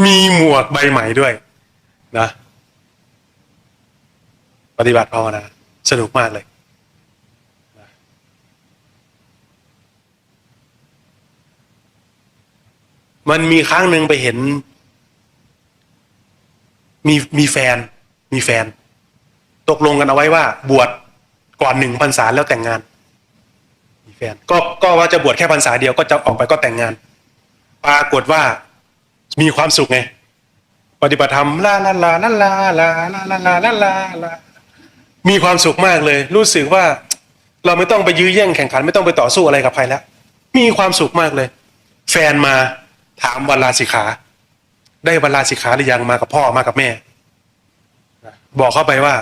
มีหมวกใบใหม่ด้วยนะปฏิบัติภาวนาสนุกมากเลยนะมันมีครั้งหนึ่งไปเห็นมีแฟนตกลงกันเอาไว้ว่าบวชก่อน1 พรรษาแล้วแต่งงาน แฟนก็ว่าจะบวชแค่พรรษาเดียวก็จะออกไปก็แต่งงาน ปรากฏว่ามีความสุขไงปฏิบัติธรรมลาลาลาลาลาลาลาลาลาลาลาลามีความสุขมากเลย รู้สึกว่าเราไม่ต้องไปยื้อแย่งแข่งขันไม่ต้องไปต่อสู้อะไรกับใครแล้วมีความสุขมากเลย แฟนมาถามวันลาสิกขาได้วันลาสิกขาหรือยังมากับพ่อมากับแม่บอกเข้าไปว่า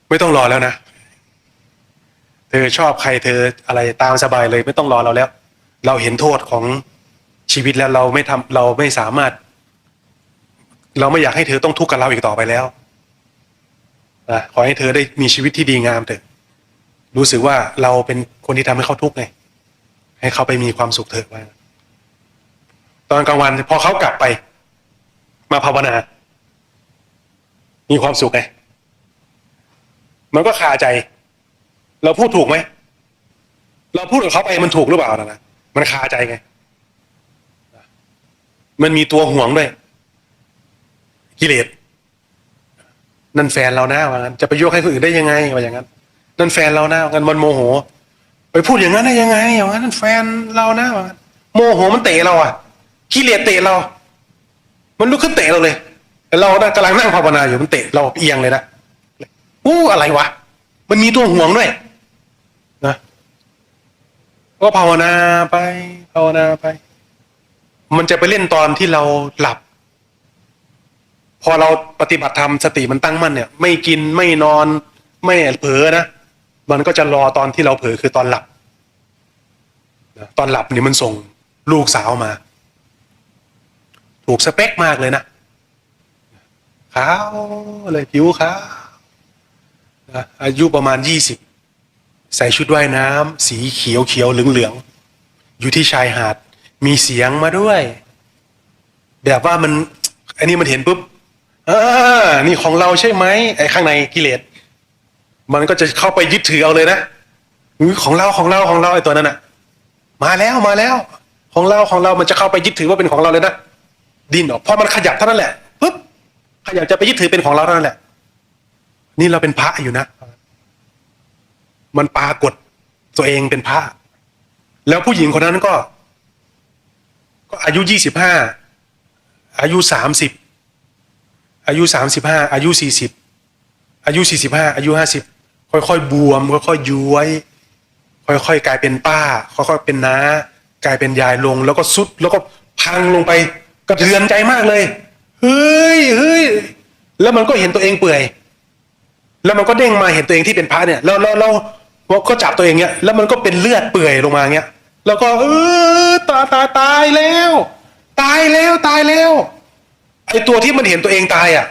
ไม่ต้องรอแล้วนะเธอชอบใครเธออะไรตามสบายเลยไม่ต้องรอเราแล้ว เราเห็นโทษของชีวิตแล้วเราไม่สามารถ เราไม่อยากให้เธอต้องทุกข์กับเราอีกต่อไปแล้วขอให้เธอได้มีชีวิตที่ดีงามเถอะรู้สึกว่าเราเป็นคนที่ทำให้เขาทุกข์ไงให้เขาไปมีความสุขเถอะว่าตอนกลางวันพอเขากลับไปมาภาวนามีความสุขไงมันก็คาใจเราพูดถูกไหมเราพูดกับเขาไปมันถูกหรือเปล่านะมันคาใจไงมันมีตัวห่วงด้วยกิเลสนั่นแฟนเรานะว่างั้นจะไปยกให้คนอื่นได้ยังไงว่าอย่างนั้นนั่นแฟนเรานะว่างั้นมันโมโหไปพูดอย่างนั้นได้ยังไงว่างั้นนั่นแฟนเรานะว่างั้นโมโหมันเตะเราอ่ะกิเลสเตะเรามันลุกขึ้นเตะเราเลยแต่เรากำลังนั่งภาวนาอยู่มันเตะเราเอียงเลยนะอะไรวะมันมีตัวห่วงด้วยนะก็ภาวนาไปภาวนาไปมันจะไปเล่นตอนที่เราหลับพอเราปฏิบัติธรรมสติมันตั้งมั่นเนี่ยไม่กินไม่นอนไม่เผลอนะมันก็จะรอตอนที่เราเผลอคือตอนหลับตอนหลับนี่มันส่งลูกสาวมาถูกสเปคมากเลยนะขาวเลยผิวขาวอายุประมาณ20ใส่ชุดว่ายน้ำสีเขียวเขียวเหลืองเหลืองอยู่ที่ชายหาดมีเสียงมาด้วยแบบว่ามันอันนี้มันเห็นปุ๊บนี่ของเราใช่ไหมไอ้ข้างในกิเลสมันก็จะเข้าไปยึดถือเอาเลยนะของเราไอ้ตัวนั้นน่ะมาแล้วของเรามันจะเข้าไปยึดถือว่าเป็นของเราเลยนะดิ้นออกพอมันขยับเท่านั้นแหละปุ๊บขยับจะไปยึดถือเป็นของเราเท่านั้นแหละนี่เราเป็นพระอยู่นะมันปรากฏตัวเองเป็นพระแล้วผู้หญิงคนนั้นก็อายุ25อายุ30อายุ35อายุ40อายุ45อายุ50ค่อยๆบวมค่อยๆย้วยค่อยๆกลายเป็นป้าค่อยๆเป็นน้ากลายเป็นยายลงแล้วก็สุดแล้วก็พังลงไปกระเทือนใจมากเลยเฮ้ยแล้วมันก็เห็นตัวเองเปื่อยแล้วมันก็เด้งมาเห็นตัวเองที่เป็นพระเนี่ยแล้วก็จับตัวเองเนี้ยแล้วมันก็เป็นเลือดเปื่อยลงมาเงี้ยแล้วก็ตายแล้วไอตัวที่มันเห็นตัวเองตายอ่ะ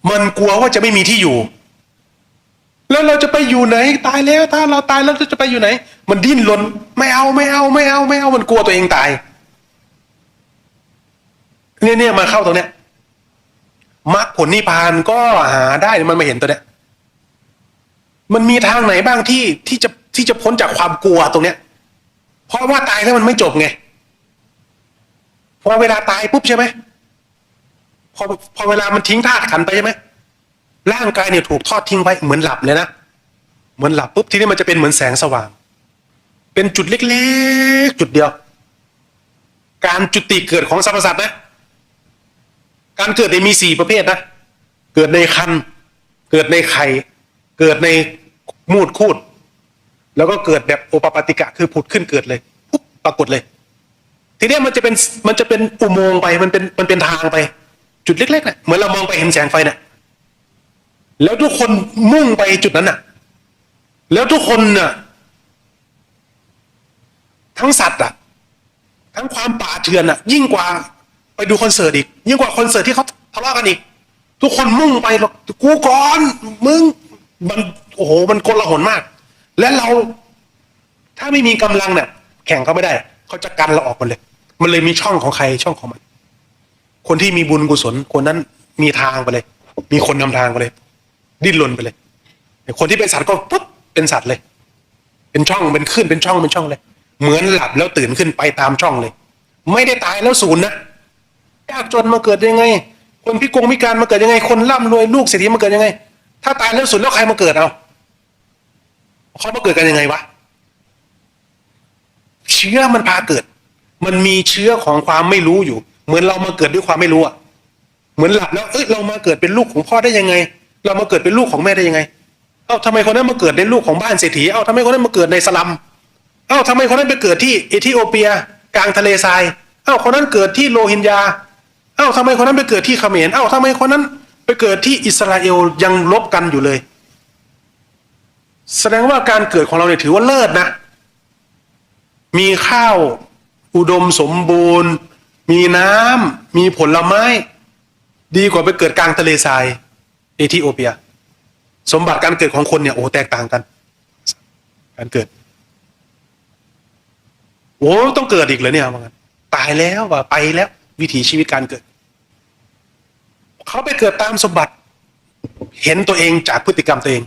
มันกลัวว่าจะไม่มีที่อยู่แล้วเราจะไปอยู่ไหนตายแล้วถ้าเราตายแล้วจะไปอยู่ไหนมันดิ้นรนไม่เอามันกลัวตัวเองตายเนี่ยมาเข้าตรงเนี้ยมรรคผลนิพพานก็หาได้มันมาเห็นตัวเนี้ยมันมีทางไหนบ้างที่จะพ้นจากความกลัวตรงเนี้ยเพราะว่าตายแล้วมันไม่จบไงพอเวลาตายปุ๊บใช่ไหมพอเวลามันทิ้งธาตุขันธ์ไปใช่ไหมร่างกายเนี่ยถูกทอดทิ้งไว้เหมือนหลับเลยนะเหมือนหลับปุ๊บทีนี้มันจะเป็นเหมือนแสงสว่างเป็นจุดเล็กๆจุดเดียวการจุติเกิดของสรรพสัตว์นะการเกิดมี4ประเภทนะเกิดในครรภ์เกิดในไข่เกิดในมูดคูดแล้วก็เกิดแบบโอปปาติกะคือผุดขึ้นเกิดเลยปุ๊บปรากฏเลยทีนี้มันจะเป็นอุโมงค์ไปมันเป็นทางไปจุดเล็กๆเนี่ยเหมือนเรามองไปเห็นแสงไฟเนี่ยแล้วทุกคนมุ่งไปจุดนั้นน่ะแล้วทุกคนน่ะทั้งสัตว์อ่ะทั้งความป่าเถื่อนอ่ะยิ่งกว่าไปดูคอนเสิร์ตอีกยิ่งกว่าคอนเสิร์ตที่เขาทะเลาะกันอีกทุกคนมุ่งไปหรอกกูก่อนมึงมันโอ้โหมันโกลาหลมากและเราถ้าไม่มีกำลังเนี่ยแข่งเขาไม่ได้เขาจะกันเราออกหมดเลยมันเลยมีช่องของใครช่องของมันคนที่มีบุญกุศลคนนั้นมีทางไปเลยมีคนนำทางไปเลยดิ้นรนไปเลยคนที่เป็นสัตว์ก็ปุ๊บเป็นสัตว์เลยเป็นช่องเป็นขึ้นเป็นช่องเลยเหมือนหลับแล้วตื่นขึ้นไปตามช่องเลยไม่ได้ตายแล้วศูนย์นะยากจนมาเกิดยังไงคนพิการมาเกิดยังไงคนร่ำรวยลูกเศรษฐีมาเกิดยังไงถ้าตายแล้วศูนย์แล้วใครมาเกิดเอา เขามาเกิดกันยังไงวะเชื้อมันพาเกิดมันมีเชื้อของความไม่รู้อยู่เหมือนเรามาเกิดด้วยความไม่รู้อ่ะเหมือนหลับแล้วเรามาเกิดเป็นลูกของพ่อได้ยังไงเรามาเกิดเป็นลูกของแม่ได้ยังไงทำไมคนนั้นมาเกิดในลูกของบ้านเศรษฐีทำไมคนนั้นมาเกิดในสลัมทำไมคนนั้นไปเกิดที่เอธิโอเปียกลางทะเลทรายคนนั้นเกิดที่โรฮิงญาทำไมคนนั้นไปเกิดที่เขมรทำไมคนนั้นไปเกิดที่อิสราเอลยังลบกันอยู่เลยแสดงว่าการเกิดของเราเนี่ยถือว่าเลิศนะมีข้าวอุดมสมบูรณ์มีน้ำมีผลไม้ดีกว่าไปเกิดกลางทะเลทรายเอธิโอเปียสมบัติการเกิดของคนเนี่ยแตกต่างกันการเกิดต้องเกิดอีกเหรอเนี่ยว่างั้นตายแล้วว่าไปแล้ววิถีชีวิตการเกิดเขาไปเกิดตามสมบัติเห็นตัวเองจากพฤติกรรมตัวเอง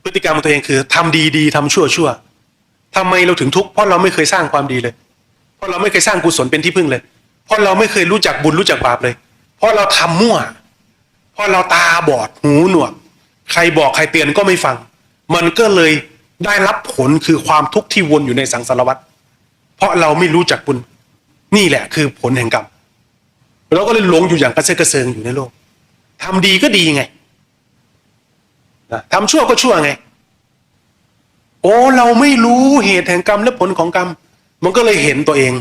พฤติกรรมของตัวเองคือทำดีๆทำชั่วทำไมเราถึงทุกข์เพราะเราไม่เคยสร้างความดีเลยเพราะเราไม่เคยสร้างกุศลเป็นที่พึ่งเลยเพราะเราไม่เคยรู้จักบุญรู้จักบาปเลยเพราะเราทำมั่วเพราะเราตาบอดหูหนวกใครบอกใครเตือนก็ไม่ฟังมันก็เลยได้รับผลคือความทุกข์ที่วนอยู่ในสังสารวัฏเพราะเราไม่รู้จักบุญนี่แหละคือผลแห่งกรรมเราก็เลยหลงอยู่อย่างกระเซาะกระเซิงอยู่ในโลกทำดีก็ดีไงทำชั่วก็ชั่วไงเราไม่รู้เหตุแห่งกรรมและผลของกรรมมันก็เลยเห็นตัวเอง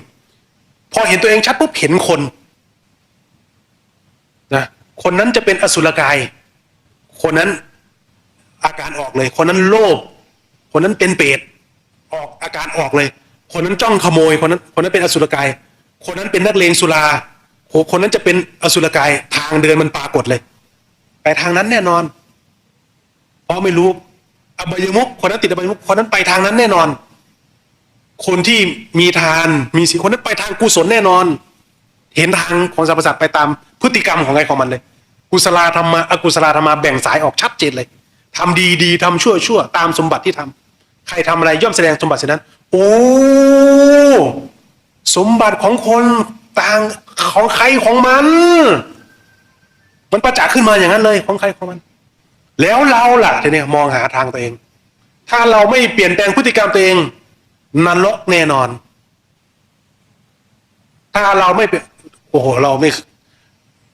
พอเห็นตัวเองชัดปุ๊บเห็นคนนะคนนั้นจะเป็นอสุรกายคนนั้นอาการออกเลยคนนั้นโลภคนนั้นเป็นเปรตออกอาการออกเลยคนนั้นจ้องขโมยคนนั้นเป็นอสุรกายคนนั้นเป็นนักเลงสุราคนนั้นจะเป็นอสุรกายทางเดินมันปรากฏเลยไปทางนั้นแน่นอนเพราะไม่รู้อบายมุขคนนั้นติดอบายมุขคนนั้นไปทางนั้นแน่นอนคนที่มีทานมีศีลคนนั้นไปทางกุศลแน่นอนเห็นทางของสรรพสัตว์ไปตามพฤติกรรมของใครของมันเลยกุศลธรรมะอกุศลธรรมะแบ่งสายออกชัดเจนเลยทำดีๆทำชั่วตามสมบัติที่ทำใครทำอะไรย่อมแสดงสมบัติเช่นนั้นสมบัติของคนต่างของใครของมันประจักษ์ขึ้นมาอย่างนั้นเลยของใครของมันแล้วเราล่ะทีนี้มองหาทางตัวเองถ้าเราไม่เปลี่ยนแปลงพฤติกรรมตัวเองนรกแน่นอนถ้าเราไม่เป็นเราไ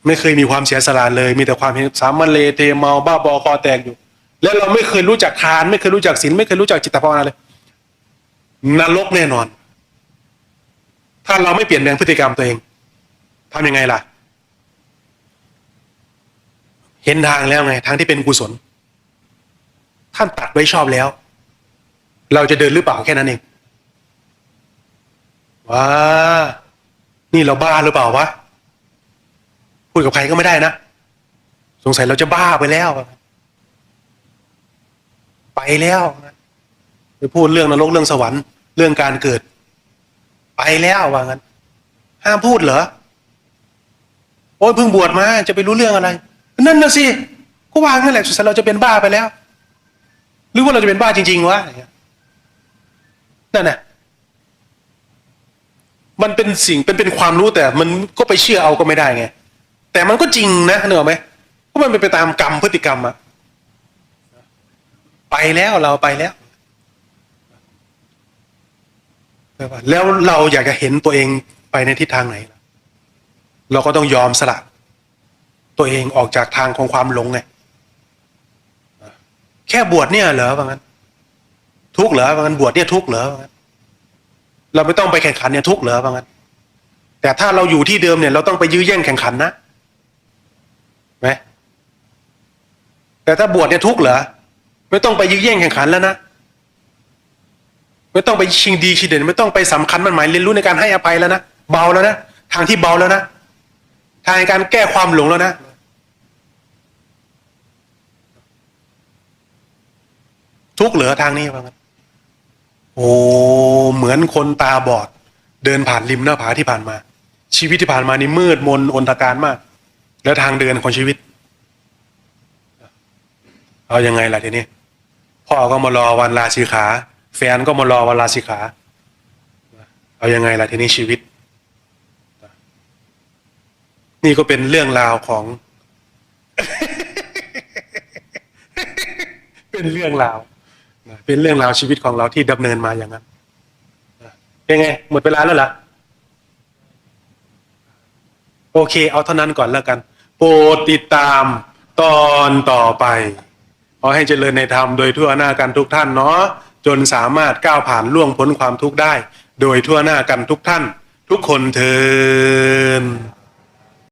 ม่เคยมีความเสียสละเลยมีแต่ความเห็นสามัญเลเทเมาบ้าบอคอแตกอยู่แล้วเราไม่เคยรู้จักทานไม่เคยรู้จักศีลไม่เคยรู้จักจิตภาวนาเลยนรกแน่นอนถ้าเราไม่เปลี่ยนแปลงพฤติกรรมตัวเองทำยังไงล่ะเห็นทางแล้วไงทางที่เป็นกุศลท่านตัดไว้ชอบแล้วเราจะเดินหรือเปล่าแค่นั้นเองว้านี่เราบ้าหรือเปล่าวะพูดกับใครก็ไม่ได้นะสงสัยเราจะบ้าไปแล้วไปพูดเรื่องนรกเรื่องสวรรค์เรื่องการเกิดไปแล้วว่างั้นห้ามพูดเหรอเพิ่งบวชมาจะไปรู้เรื่องอะไรนั่นน่ะสิก็วางนั่นแหละสุดท้ายเราจะเป็นบ้าไปแล้วหรือว่าเราจะเป็นบ้าจริงๆวะนั่นน่ะมันเป็นสิ่งเป็นความรู้แต่มันก็ไปเชื่อเอาก็ไม่ได้ไงแต่มันก็จริงนะนึกออกไหมเพราะมันเป็นไปตามกรรมพฤติกรรมอะไปแล้วเราไปแล้วแล้วเราอยากจะเห็นตัวเองไปในทิศทางไหนเราก็ต้องยอมสละตัวเองออกจากทางของความหลงไงแค่บวชเนี่ยเหรอว่างั้นทุกข์เหรอว่างั้นบวชเนี่ยทุกข์เหรอว่างั้นเราไม่ต้องไปแข่งขันเนี่ยทุกข์เหรอว่างั้นแต่ถ้าเราอยู่ที่เดิมเนี่ยเราต้องไปยื้อแย่งแข่งขันนะไหมแต่ถ้าบวชเนี่ยทุกข์เหรอไม่ต้องไปยื้อแย่งแข่งขันแล้วนะไม่ต้องไปชิงดีชิงเด่นไม่ต้องไปสำคัญมันหมายเรียนรู้ในการให้อภัยแล้วนะเบาแล้วนะทางที่เบาแล้วนะทางการแก้ความหลงแล้วนะทุกข์เหลือทางนี้ว่างั้นเหมือนคนตาบอดเดินผ่านริมหน้าผาที่ผ่านมาชีวิตที่ผ่านมานี่มืดมนอนตการมากแล้วทางเดินของชีวิตเอายังไงล่ะทีนี้พ่อก็มารอวันลาสิกขาแฟนก็มารอวันลาสิกขาเอายังไงล่ะทีนี้ชีวิตนี่ก็เป็นเรื่องราวของ เป็นเรื่องราวนะเป็นเรื่องราวชีวิตของเราที่ดำเนินมาอย่างนั้นนะเป็นไงหมดเวลาแล้วเหรอโอเคเอาเท่านั้นก่อนแล้วกันโปรดติดตามตอนต่อไปขอให้เจริญในธรรมโดยทั่วหน้ากันทุกท่านเนาะจนสามารถก้าวผ่านล่วงพ้นความทุกข์ได้โดยทั่วหน้ากันทุกท่านทุกคนเทอญ